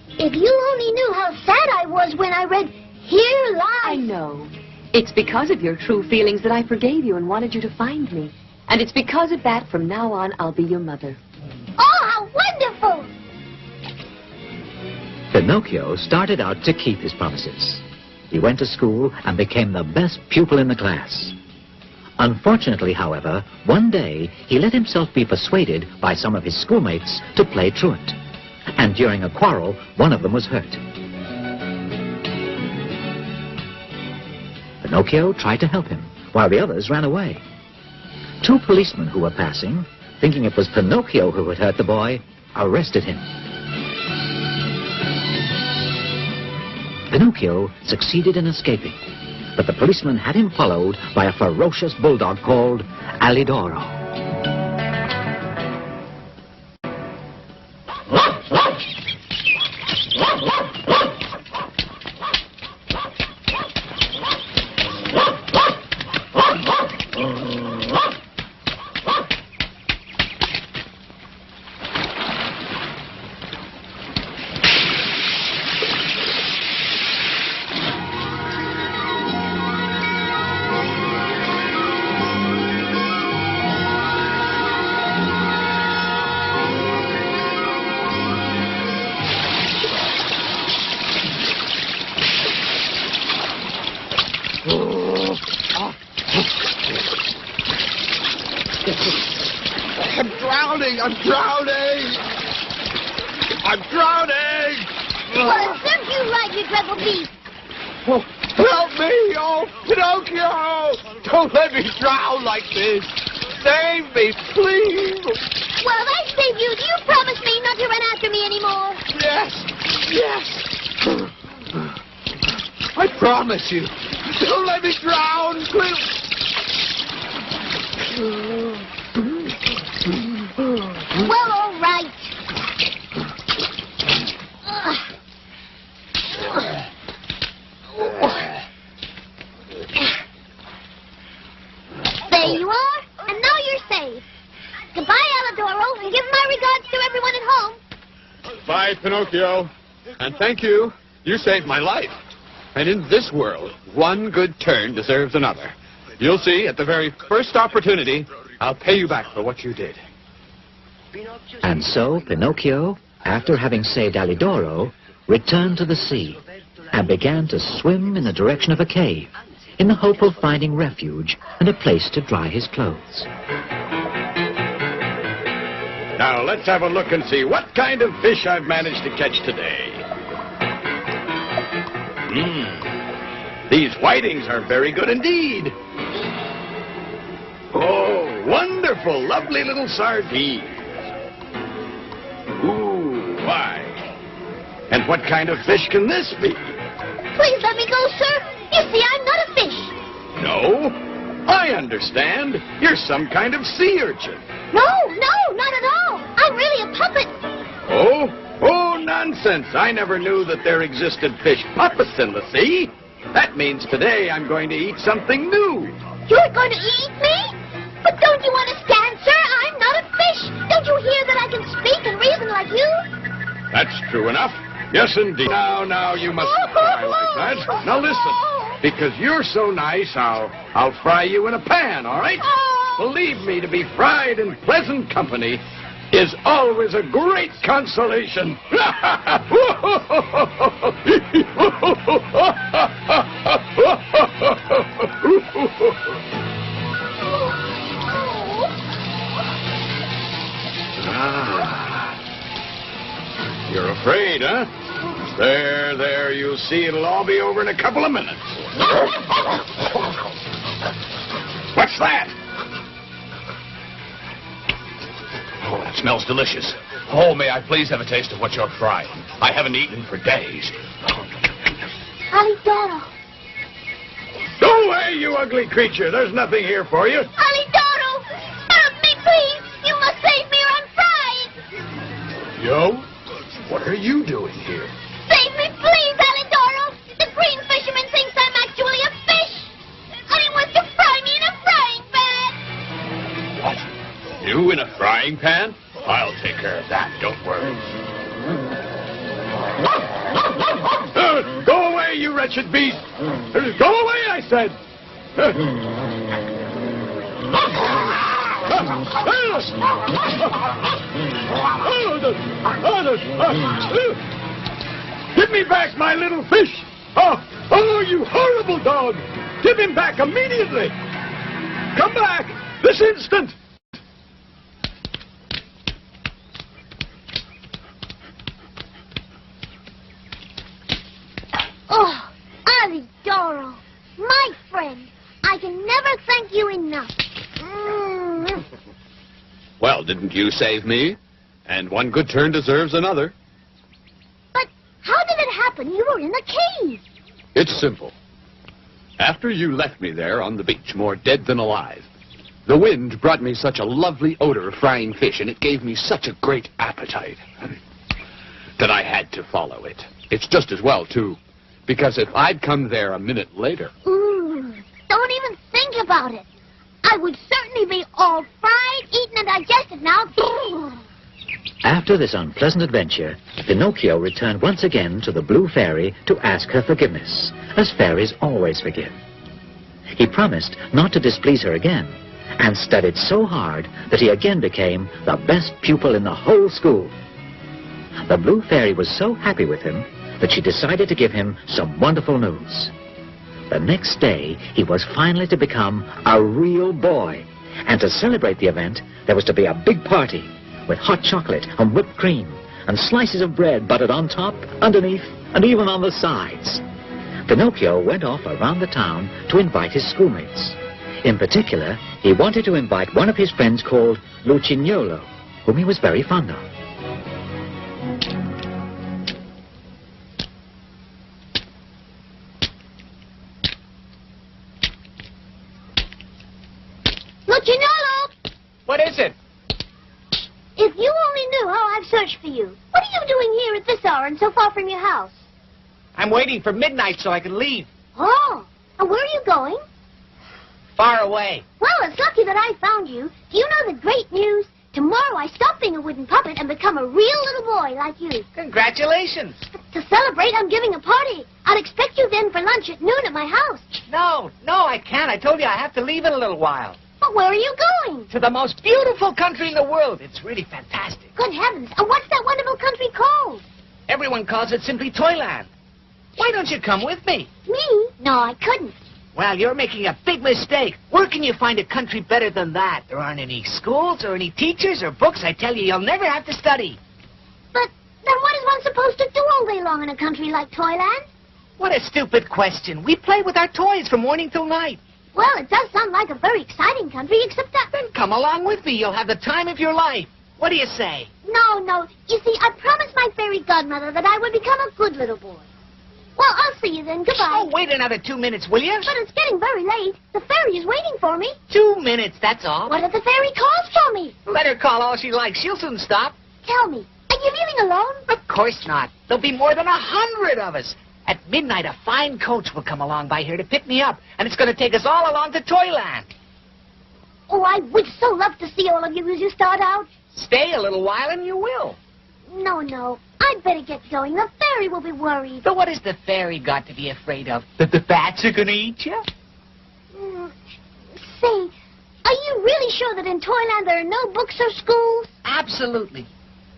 If you only knew how sad I was when I read Here Lies... I know. It's because of your true feelings that I forgave you and wanted you to find me. And it's because of that, from now on, I'll be your mother. Oh, how wonderful! Pinocchio started out to keep his promises. He went to school and became the best pupil in the class. Unfortunately, however, one day he let himself be persuaded by some of his schoolmates to play truant. And during a quarrel, one of them was hurt. Pinocchio tried to help him, while the others ran away. Two policemen who were passing, thinking it was Pinocchio who had hurt the boy, arrested him. Pinocchio succeeded in escaping, but the policeman had him followed by a ferocious bulldog called Alidoro. I'm drowning! I'm drowning! Well, it serves you right, you dreadful beast. Oh, help me! Oh, Pinocchio! Don't let me drown like this! Save me, please! Well, if I save you, do you promise me not to run after me anymore? Yes! I promise you. Don't let me drown, please! Well, all right. right, Pinocchio. And thank you. You saved my life. And in this world, one good turn deserves another. You'll see, at the very first opportunity, I'll pay you back for what you did. And so Pinocchio, after having saved Alidoro, returned to the sea and began to swim in the direction of a cave in the hope of finding refuge and a place to dry his clothes. Now, let's have a look and see what kind of fish I've managed to catch today. These whitings are very good indeed. Oh, wonderful, lovely little sardines. Ooh, why? And what kind of fish can this be? Please let me go, sir. You see, I'm not a fish. No, I understand. You're some kind of sea urchin. No, not at all. I'm really a puppet. Oh, nonsense. I never knew that there existed fish puppets in the sea. That means today I'm going to eat something new. You're going to eat me? But don't you understand, sir? I'm not a fish. Don't you hear that I can speak and reason like you? That's true enough. Yes, indeed. Now, you mustn't cry like that. Now, listen. Because you're so nice, I'll fry you in a pan, all right? Believe me, to be fried in pleasant company is always a great consolation. You're afraid, huh? There, you'll see it'll all be over in a couple of minutes. What's that? Oh, that smells delicious. Oh, may I please have a taste of what you're frying? I haven't eaten for days. Alidoro. Go away, you ugly creature. There's nothing here for you. Alidoro! Help me, please! You must save me or I'm fried! Yo? What are you doing here? Save me, please, Alidoro! The green fisherman thinks I'm actually a fish! And he wants to fry me in a frying pan! What? You in a frying pan? I'll take care of that, don't worry. Go away, you wretched beast! Go away, I said! Give me back my little fish! Oh, you horrible dog! Give him back immediately! Come back! This instant! Oh, Alidoro, my friend, I can never thank you enough. Well, didn't you save me? And one good turn deserves another. But how did it happen? You were in the cave. It's simple. After you left me there on the beach, more dead than alive, the wind brought me such a lovely odor of frying fish, and it gave me such a great appetite that I had to follow it. It's just as well, too, because if I'd come there a minute later... Don't even think about it. I would certainly be all fried, eaten, and digested now. After this unpleasant adventure, Pinocchio returned once again to the Blue Fairy to ask her forgiveness, as fairies always forgive. He promised not to displease her again, and studied so hard that he again became the best pupil in the whole school. The Blue Fairy was so happy with him that she decided to give him some wonderful news. The next day, he was finally to become a real boy, and to celebrate the event, there was to be a big party with hot chocolate and whipped cream and slices of bread buttered on top, underneath, and even on the sides. Pinocchio went off around the town to invite his schoolmates. In particular, he wanted to invite one of his friends called Lucignolo, whom he was very fond of. Lucignolo! What is it? If you only knew how I've searched for you. What are you doing here at this hour and so far from your house? I'm waiting for midnight so I can leave. Oh, and where are you going? Far away. Well, it's lucky that I found you. Do you know the great news? Tomorrow I stop being a wooden puppet and become a real little boy like you. Congratulations. To celebrate, I'm giving a party. I'll expect you then for lunch at noon at my house. No, I can't. I told you I have to leave in a little while. But where are you going? To the most beautiful country in the world. It's really fantastic. Good heavens. And what's that wonderful country called? Everyone calls it simply Toyland. Why don't you come with me? Me? No, I couldn't. Well, you're making a big mistake. Where can you find a country better than that? There aren't any schools or any teachers or books. I tell you, you'll never have to study. But then what is one supposed to do all day long in a country like Toyland? What a stupid question. We play with our toys from morning till night. Well, it does sound like a very exciting country, except that... Then come along with me. You'll have the time of your life. What do you say? No. You see, I promised my fairy godmother that I would become a good little boy. Well, I'll see you then. Goodbye. Oh, wait another 2 minutes, will you? But it's getting very late. The fairy is waiting for me. 2 minutes, that's all. What if the fairy calls for me? Let her call all she likes. She'll soon stop. Tell me, are you leaving alone? Of course not. There'll be more than 100 of us. At midnight, a fine coach will come along by here to pick me up, and it's going to take us all along to Toyland. Oh, I would so love to see all of you as you start out. Stay a little while and you will. No. I'd better get going. The fairy will be worried. But what has the fairy got to be afraid of? That the bats are going to eat you? Say, are you really sure that in Toyland there are no books or schools? Absolutely.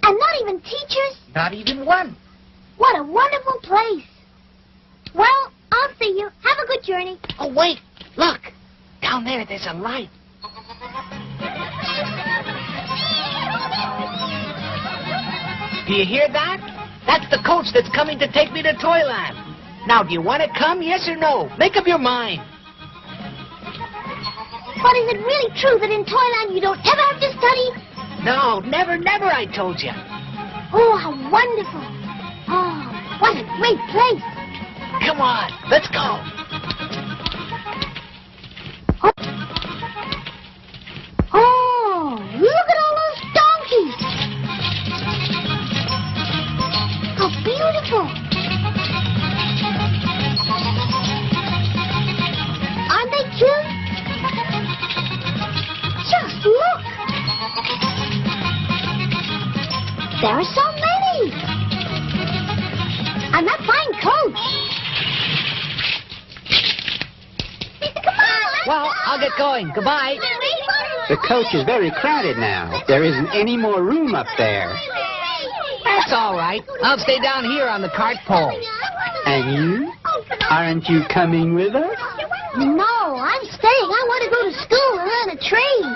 And not even teachers? Not even one. What a wonderful place. Well, I'll see you. Have a good journey. Oh, wait. Look. Down there's a light. Do you hear that? That's the coach that's coming to take me to Toyland. Now, do you want to come, yes or no? Make up your mind. But is it really true that in Toyland you don't ever have to study? No, never, I told you. Oh, how wonderful. Oh, what a great place. Come on, let's go. Oh, look at all those donkeys. How beautiful. Aren't they cute? Just look. There are so many. And that fine coach. Come on, let's Well, go. I'll get going. Goodbye. The coach is very crowded now. There isn't any more room up there. That's all right. I'll stay down here on the cart pole. And you? Aren't you coming with us? No, I'm staying. I want to go to school and learn a trade.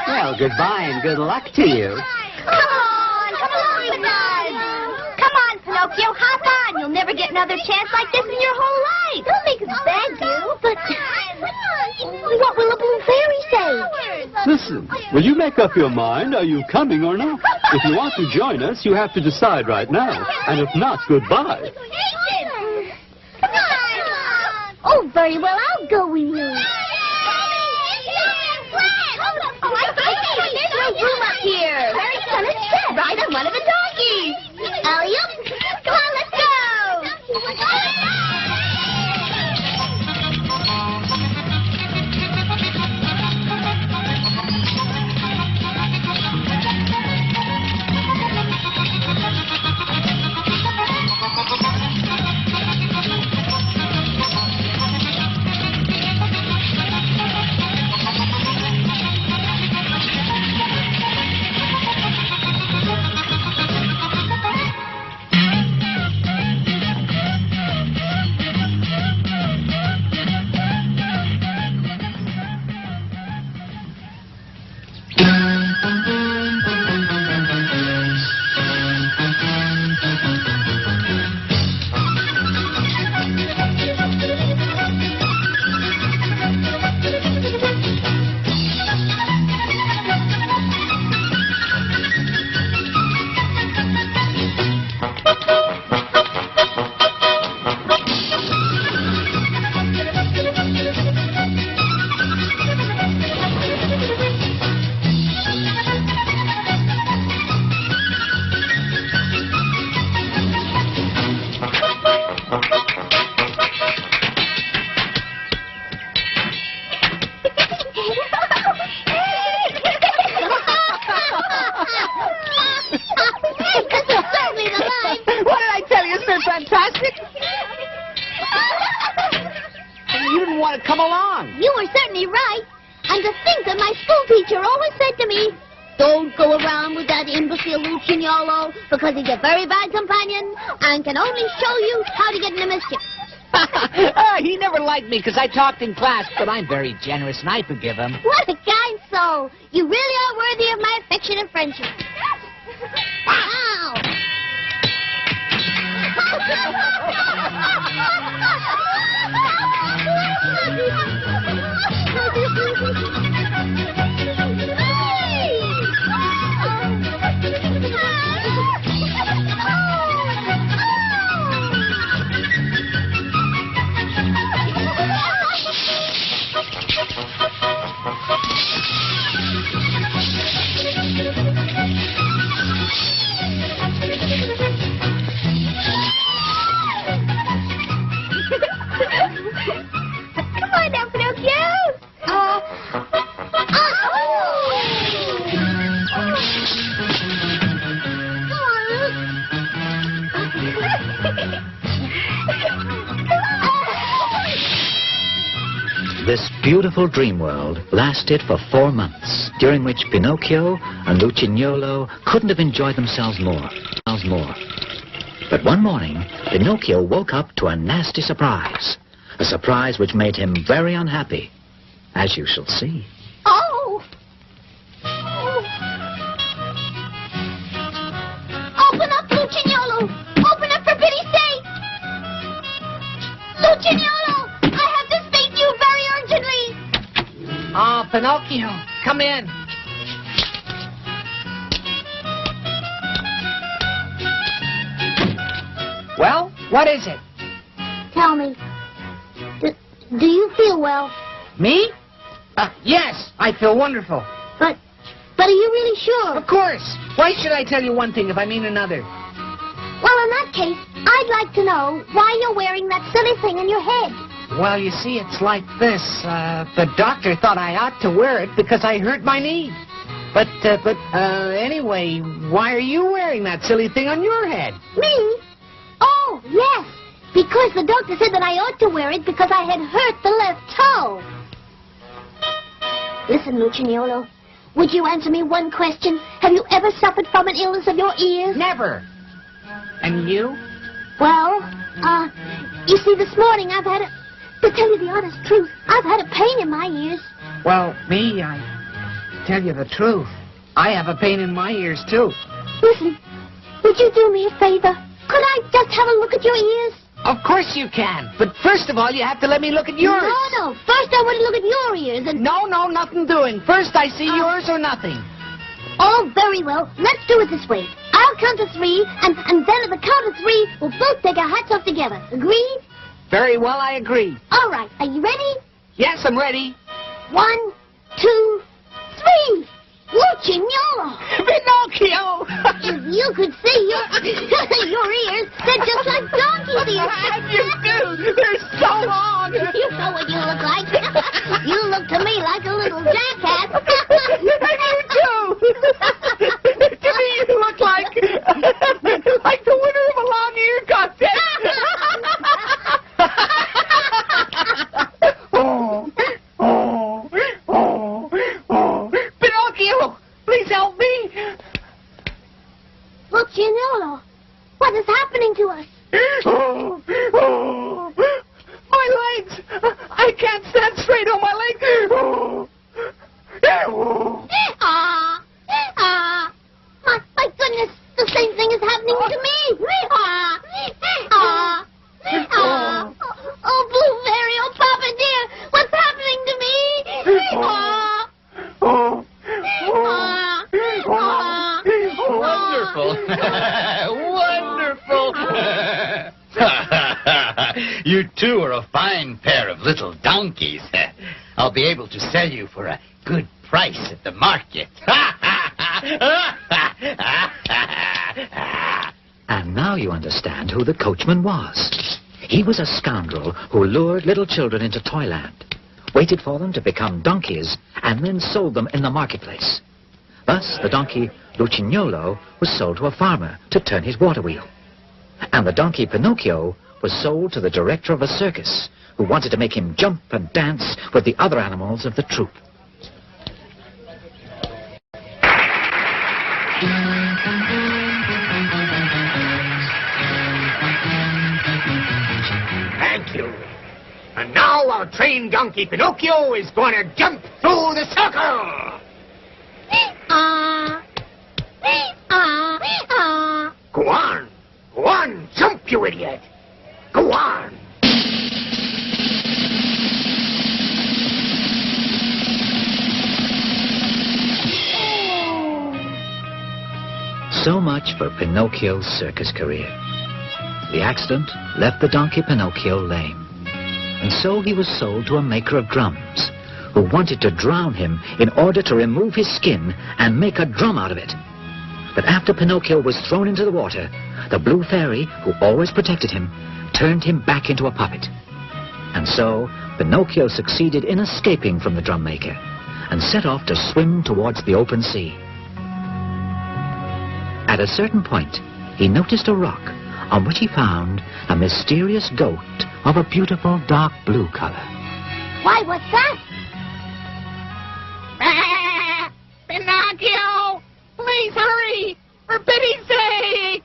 Well, goodbye and good luck to you. Come on with us. Come on, Pinocchio, hop on. You'll never get another chance like this in your whole life. Don't make us beg you. But what will the blue fairy say? Listen, will you make up your mind? Are you coming or not? If you want to join us, you have to decide right now. And if not, goodbye. Come on. Oh, very well. I'll go with you. There's no room up here. Where is gonna sit? Right on one of the donkeys. Alley-oop. Come on, let's go. want to come along. You were certainly right. And to think that my school teacher always said to me, don't go around with that imbecile Lucignolo because he's a very bad companion and can only show you how to get into mischief. He never liked me because I talked in class, but I'm very generous and I forgive him. What a kind soul. You really are worthy of my affection and friendship. Wow. Come on now, Pinocchio. This beautiful dream world lasted for 4 months, during which Pinocchio and Lucignolo couldn't have enjoyed themselves more. But one morning, Pinocchio woke up to a nasty surprise. A surprise which made him very unhappy, as you shall see. Oh! Open up, Lucignolo! Open up for pity's sake! Lucignolo! I have to speak to you very urgently! Oh, Pinocchio, come in. Well, what is it? Tell me, do you feel well? Me? Yes, I feel wonderful. But are you really sure? Of course. Why should I tell you one thing if I mean another? Well, in that case, I'd like to know why you're wearing that silly thing in your head. Well, you see, it's like this. The doctor thought I ought to wear it because I hurt my knee. But anyway, why are you wearing that silly thing on your head? Me? Oh, yes. Because the doctor said that I ought to wear it because I had hurt the left toe. Listen, Lucignolo, would you answer me one question? Have you ever suffered from an illness of your ears? Never. And you? Well, you see, this morning I've had to tell you the honest truth, I've had a pain in my ears. Well, me, I tell you the truth. I have a pain in my ears, too. Listen, would you do me a favor? Could I just have a look at your ears? Of course you can. But first of all, you have to let me look at yours. No. First I want to look at your ears and... No, nothing doing. First I see yours or nothing. Oh, very well. Let's do it this way. I'll count to 3, and then at the count of 3, we'll both take our hats off together. Agreed? Very well, I agree. All right. Are you ready? Yes, I'm ready. 1, 2, 3. Lucignolo! Pinocchio! If you could see your ears, they're just like donkey's ears. You do! They're so long! You know what you look like. You look to me like a little jackass. And you do! To me, you look like the winner of a long-eared contest. Pinocchio, please help me. Lucignolo, what is happening to us? My legs! I can't stand straight on my legs. My goodness, the same thing is happening to me. Oh, Blueberry, oh, Papa dear, what's happening to me? Wonderful. You two are a fine pair of little donkeys. I'll be able to sell you for a good price at the market. And now you understand who the coachman was. He was a scoundrel who lured little children into Toyland, waited for them to become donkeys, and then sold them in the marketplace. Thus, the donkey Lucignolo was sold to a farmer to turn his water wheel. And the donkey Pinocchio was sold to the director of a circus, who wanted to make him jump and dance with the other animals of the troop. Thank you. And now our trained donkey Pinocchio is going to jump through the circle. Go on. Go on. Jump, you idiot. Go on. So much for Pinocchio's circus career. The accident left the donkey Pinocchio lame. And so he was sold to a maker of drums, who wanted to drown him in order to remove his skin and make a drum out of it. But after Pinocchio was thrown into the water, the blue fairy, who always protected him, turned him back into a puppet. And so Pinocchio succeeded in escaping from the drum maker and set off to swim towards the open sea. At a certain point, he noticed a rock on which he found a mysterious goat of a beautiful dark blue color. Why, what's that? Pinocchio! Please hurry! For pity's sake!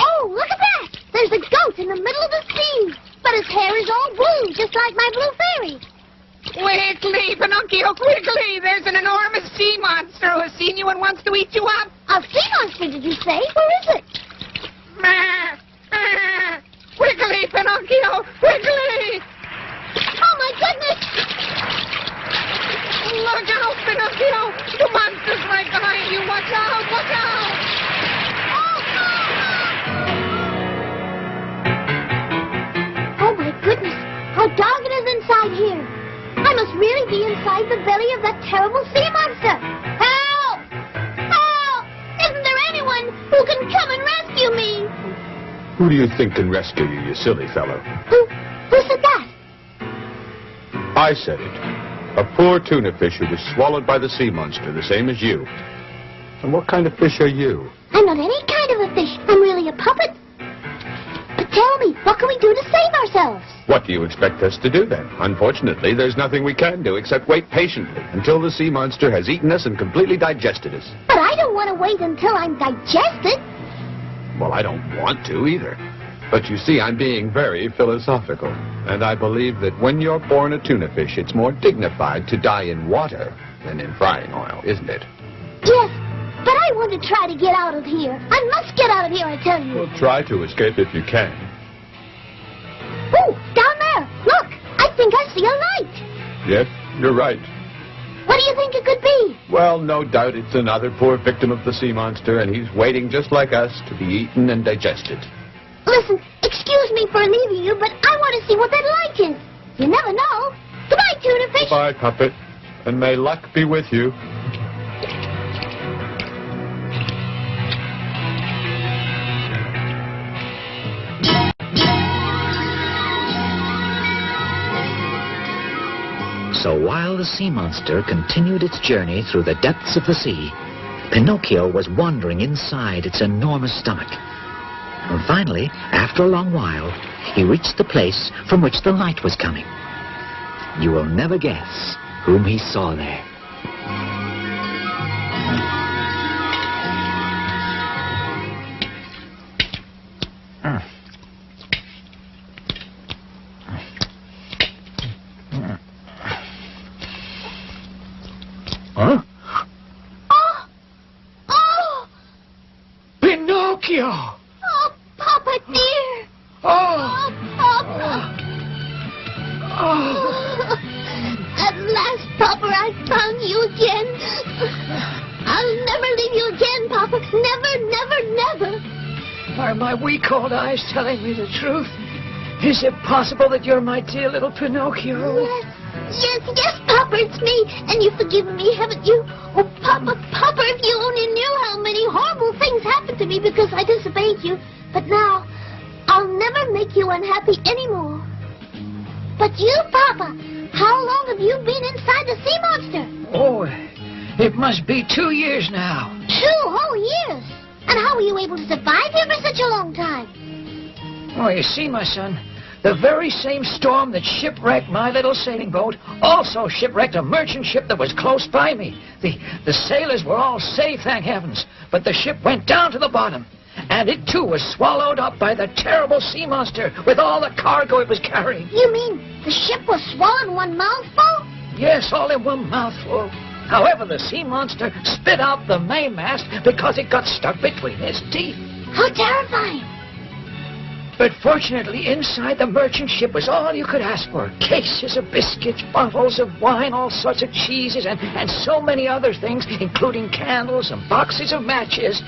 Oh, look at that! There's a goat in the middle of the sea. But his hair is all blue, just like my blue fairy. Quickly, Pinocchio, quickly! There's an enormous sea monster who has seen you and wants to eat you up. A sea monster, did you say? Where is it? Quickly, Pinocchio, quickly! Oh, my goodness! Look out, Pinocchio! The monster's right behind you! Watch out! Watch out! Oh, my goodness! How dark it is inside here! I must really be inside the belly of that terrible sea monster! Help! Help! Isn't there anyone who can come and rescue me? Who do you think can rescue you, you silly fellow? Who said that? I said it. A poor tuna fish who was swallowed by the sea monster, the same as you. And what kind of fish are you? I'm not any kind of a fish. I'm really a puppet. But tell me, what can we do to save ourselves? What do you expect us to do then? Unfortunately, there's nothing we can do except wait patiently until the sea monster has eaten us and completely digested us. But I don't want to wait until I'm digested. Well, I don't want to either. But you see, I'm being very philosophical. And I believe that when you're born a tuna fish, it's more dignified to die in water than in frying oil, isn't it? Yes, but I want to try to get out of here. I must get out of here, I tell you. Well, try to escape if you can. Oh, down there. Look, I think I see a light. Yes, you're right. What do you think it could be? Well, no doubt it's another poor victim of the sea monster, and he's waiting just like us to be eaten and digested. Listen, excuse me for leaving you, but I want to see what that light is. You never know. Goodbye, tuna fish. Goodbye, puppet, and may luck be with you. So while the sea monster continued its journey through the depths of the sea, Pinocchio was wandering inside its enormous stomach. And finally, after a long while, he reached the place from which the light was coming. You will never guess whom he saw there. Huh? Oh! Pinocchio! Oh, Papa dear! Oh! Papa! Oh! At last, Papa, I found you again. I'll never leave you again, Papa. Never, never, never. Are my weak old eyes telling me the truth? Is it possible that you're my dear little Pinocchio? Yes, Papa, it's me. And you've forgiven me, haven't you? Oh, Papa, if you only knew how many horrible things happened to me because I disobeyed you. But now, I'll never make you unhappy anymore. But you, Papa, how long have you been inside the sea monster? Oh, it must be 2 years now. 2 whole years? And how were you able to survive here for such a long time? Oh, you see, my son, The very same storm that shipwrecked my little sailing boat also shipwrecked a merchant ship that was close by me. The sailors were all safe, thank heavens, but the ship went down to the bottom. And it, too, was swallowed up by the terrible sea monster with all the cargo it was carrying. You mean the ship was swallowed in one mouthful? Yes, all in one mouthful. However, the sea monster spit out the mainmast because it got stuck between its teeth. How terrifying. But fortunately, inside the merchant ship was all you could ask for. Cases of biscuits, bottles of wine, all sorts of cheeses, and so many other things, including candles and boxes of matches.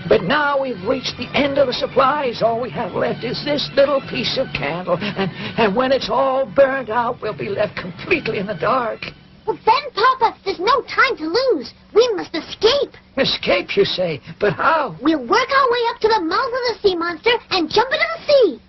But now we've reached the end of the supplies. All we have left is this little piece of candle. And when it's all burned out, we'll be left completely in the dark. Well, then, Papa, there's no time to lose. We must escape. Escape, you say? But how? We'll work our way up to the mouth of the sea monster and jump into the sea.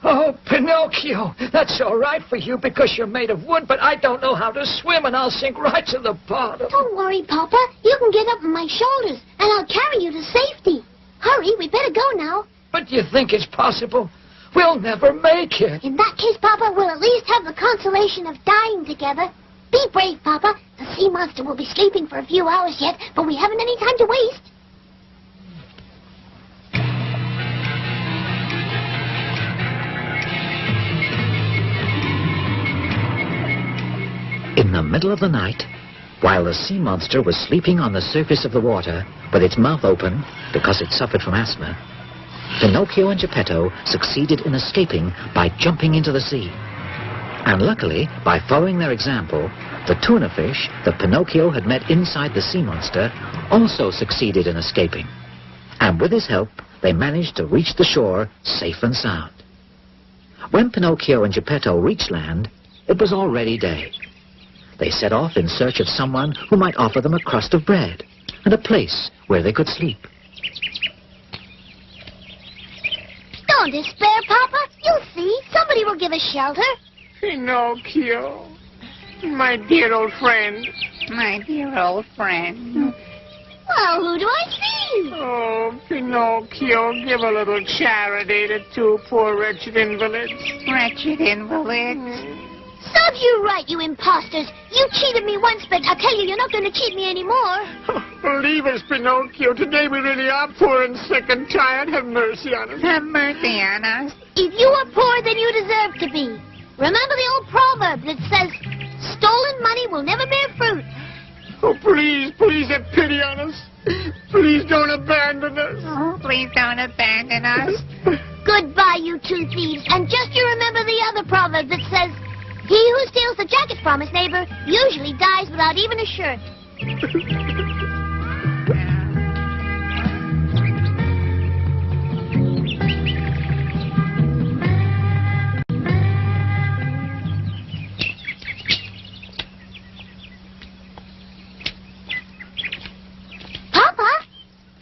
Oh, Pinocchio, that's all right for you because you're made of wood, but I don't know how to swim and I'll sink right to the bottom. Don't worry, Papa. You can get up on my shoulders and I'll carry you to safety. Hurry, we better go now. But you think it's possible? We'll never make it. In that case, Papa, we'll at least have the consolation of dying together. Be brave, Papa. The sea monster will be sleeping for a few hours yet, but we haven't any time to waste. In the middle of the night, while the sea monster was sleeping on the surface of the water with its mouth open because it suffered from asthma, Pinocchio and Geppetto succeeded in escaping by jumping into the sea. And luckily, by following their example, the tuna fish that Pinocchio had met inside the sea monster also succeeded in escaping. And with his help, they managed to reach the shore safe and sound. When Pinocchio and Geppetto reached land, it was already day. They set off in search of someone who might offer them a crust of bread and a place where they could sleep. Don't despair, Papa. You'll see. Somebody will give us shelter. Pinocchio, my dear old friend. My dear old friend. Well, who do I see? Oh, Pinocchio, give a little charity to two poor wretched invalids. Wretched invalids? Serves you right, you imposters. You cheated me once, but I tell you, you're not going to cheat me anymore. Believe us, Pinocchio. Today we really are poor and sick and tired. Have mercy on us. Have mercy on us. If you are poor, then you deserve to be. Remember the old proverb that says, stolen money will never bear fruit. Oh, please, please have pity on us. Please don't abandon us. Oh, please don't abandon us. Goodbye, you two thieves. And just you remember the other proverb that says, he who steals the jacket from his neighbor usually dies without even a shirt. Papa,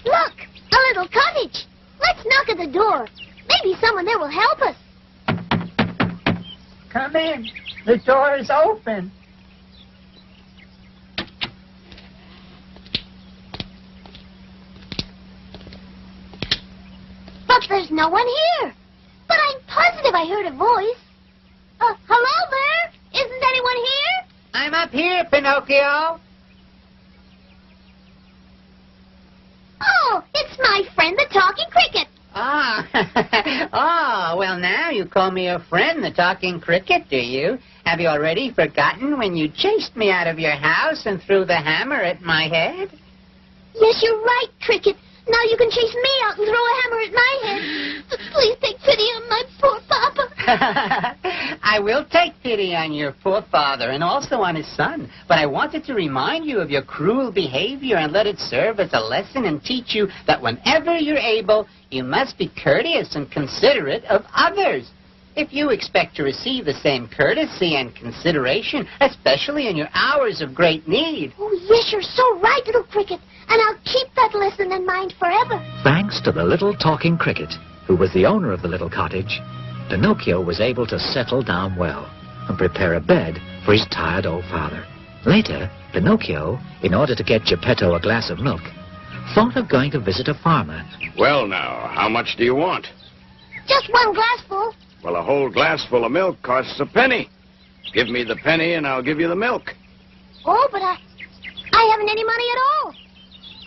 look, a little cottage. Let's knock at the door. Maybe someone there will help us. Come in. The door is open. But there's no one here. But I'm positive I heard a voice. Hello there? Isn't anyone here? I'm up here, Pinocchio. Oh, it's my friend the talking cricket. Oh, well, now you call me a friend, the talking cricket, do you? Have you already forgotten when you chased me out of your house and threw the hammer at my head? Yes, you're right, Cricket. Now you can chase me out and throw a hammer at my head. But please take pity on my poor papa. I will take pity on your poor father and also on his son. But I wanted to remind you of your cruel behavior and let it serve as a lesson and teach you that whenever you're able, you must be courteous and considerate of others. If you expect to receive the same courtesy and consideration, especially in your hours of great need. Oh, yes, you're so right, little Cricket. And I'll keep that lesson in mind forever. Thanks to the little talking cricket, who was the owner of the little cottage, Pinocchio was able to settle down well and prepare a bed for his tired old father. Later, Pinocchio, in order to get Geppetto a glass of milk, thought of going to visit a farmer. Well, now, how much do you want? Just one glassful. Well, a whole glass full of milk costs a penny. Give me the penny and I'll give you the milk. Oh, but I haven't any money at all.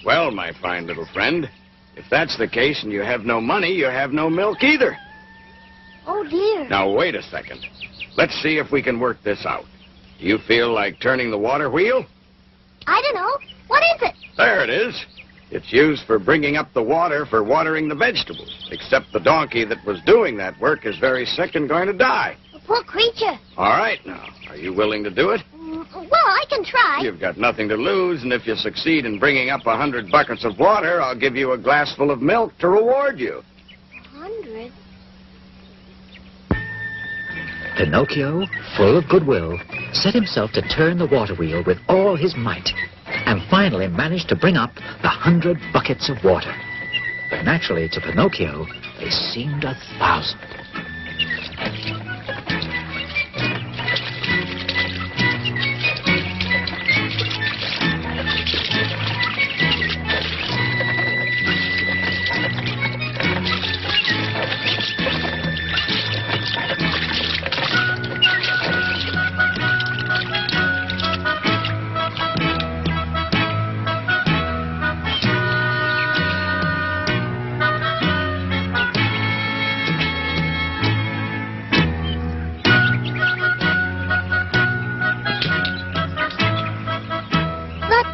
Well, my fine little friend, if that's the case and you have no money, you have no milk either. Oh, dear. Now, wait a second. Let's see if we can work this out. Do you feel like turning the water wheel? I don't know. What is it? There it is. It's used for bringing up the water for watering the vegetables. Except the donkey that was doing that work is very sick and going to die. A poor creature. All right, now. Are you willing to do it? Well, I can try. You've got nothing to lose, and if you succeed in bringing up 100 buckets of water, I'll give you a glass full of milk to reward you. 100? Pinocchio, full of goodwill, set himself to turn the water wheel with all his might, and finally managed to bring up the 100 buckets of water. But naturally, to Pinocchio, they seemed 1,000.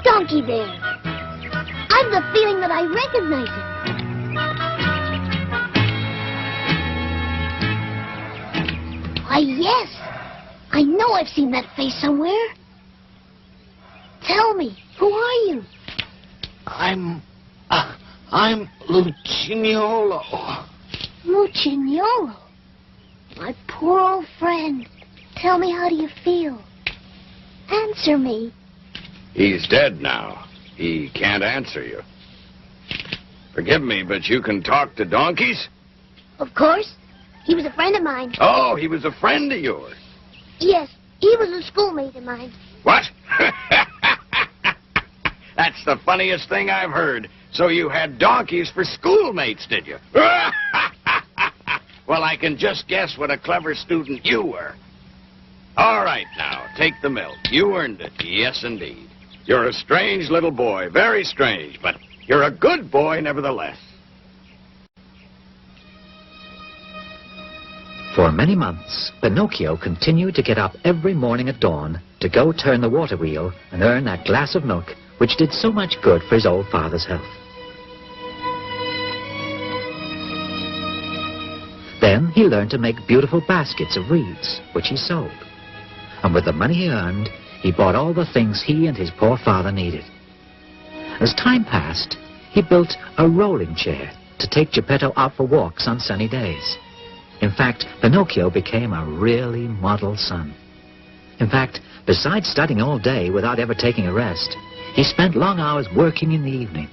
Donkey there. I've the feeling that I recognize it. Why, yes. I know I've seen that face somewhere. Tell me, who are you? I'm Lucignolo. Lucignolo? My poor old friend. Tell me, how do you feel? Answer me. He's dead now. He can't answer you. Forgive me, but you can talk to donkeys? Of course. He was a friend of mine. Oh, he was a friend of yours. Yes, he was a schoolmate of mine. What? That's the funniest thing I've heard. So you had donkeys for schoolmates, did you? Well, I can just guess what a clever student you were. All right, now, take the milk. You earned it. Yes, indeed. You're a strange little boy, very strange, but you're a good boy nevertheless. For many months, Pinocchio continued to get up every morning at dawn to go turn the water wheel and earn that glass of milk which did so much good for his old father's health. Then he learned to make beautiful baskets of reeds, which he sold. And with the money he earned, he bought all the things he and his poor father needed. As time passed, he built a rolling chair to take Geppetto out for walks on sunny days. In fact, Pinocchio became a really model son. In fact, besides studying all day without ever taking a rest, he spent long hours working in the evening.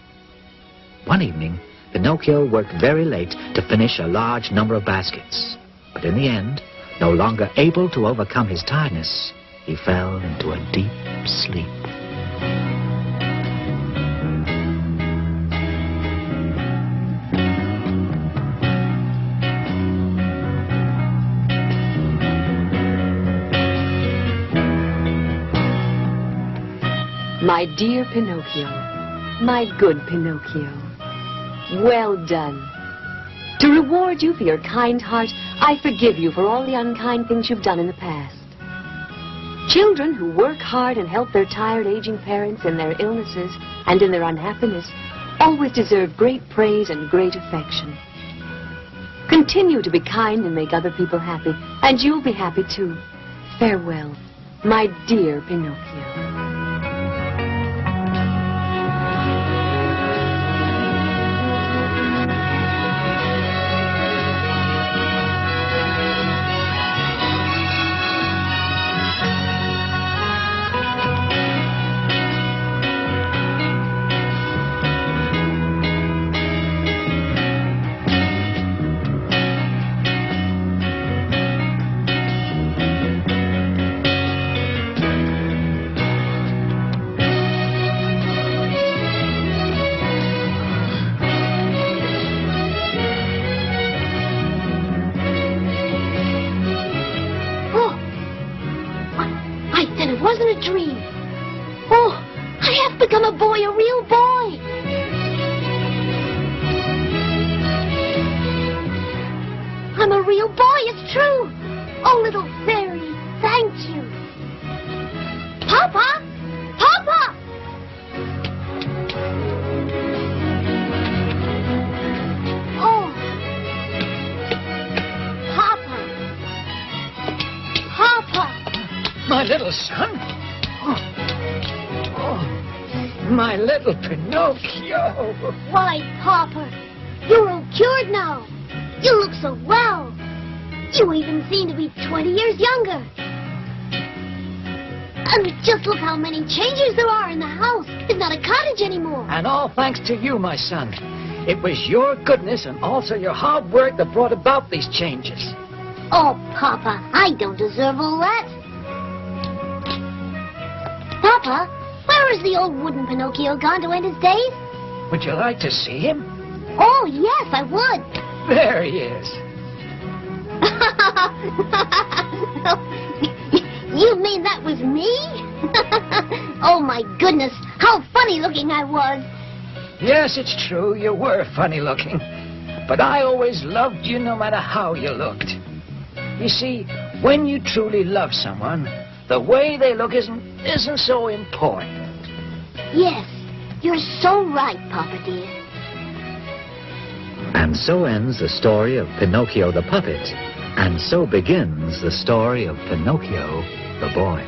One evening, Pinocchio worked very late to finish a large number of baskets. But in the end, no longer able to overcome his tiredness, he fell into a deep sleep. My dear Pinocchio, my good Pinocchio, well done. To reward you for your kind heart, I forgive you for all the unkind things you've done in the past. Children who work hard and help their tired, aging parents in their illnesses and in their unhappiness always deserve great praise and great affection. Continue to be kind and make other people happy, and you'll be happy too. Farewell, my dear Pinocchio. wasn't a dream. Oh, I have become a boy, a real boy. I'm a real boy, it's true. Oh, little fairy, thank you. Papa! Papa! Oh. Papa. Papa. My little son? Oh, my little Pinocchio. Why, Papa, you're all cured now. You look so well. You even seem to be 20 years younger. And just look how many changes there are in the house. It's not a cottage anymore. And all thanks to you, my son. It was your goodness and also your hard work that brought about these changes. Oh, Papa, I don't deserve all that. Papa, where is the old wooden Pinocchio gone to end his days? Would you like to see him? Oh, yes, I would. There he is. You mean that was me? Oh, my goodness, how funny looking I was. Yes, it's true, you were funny looking. But I always loved you no matter how you looked. You see, when you truly love someone, the way they look isn't so important. Yes, you're so right, Papa dear. And so ends the story of Pinocchio the puppet. And so begins the story of Pinocchio the boy.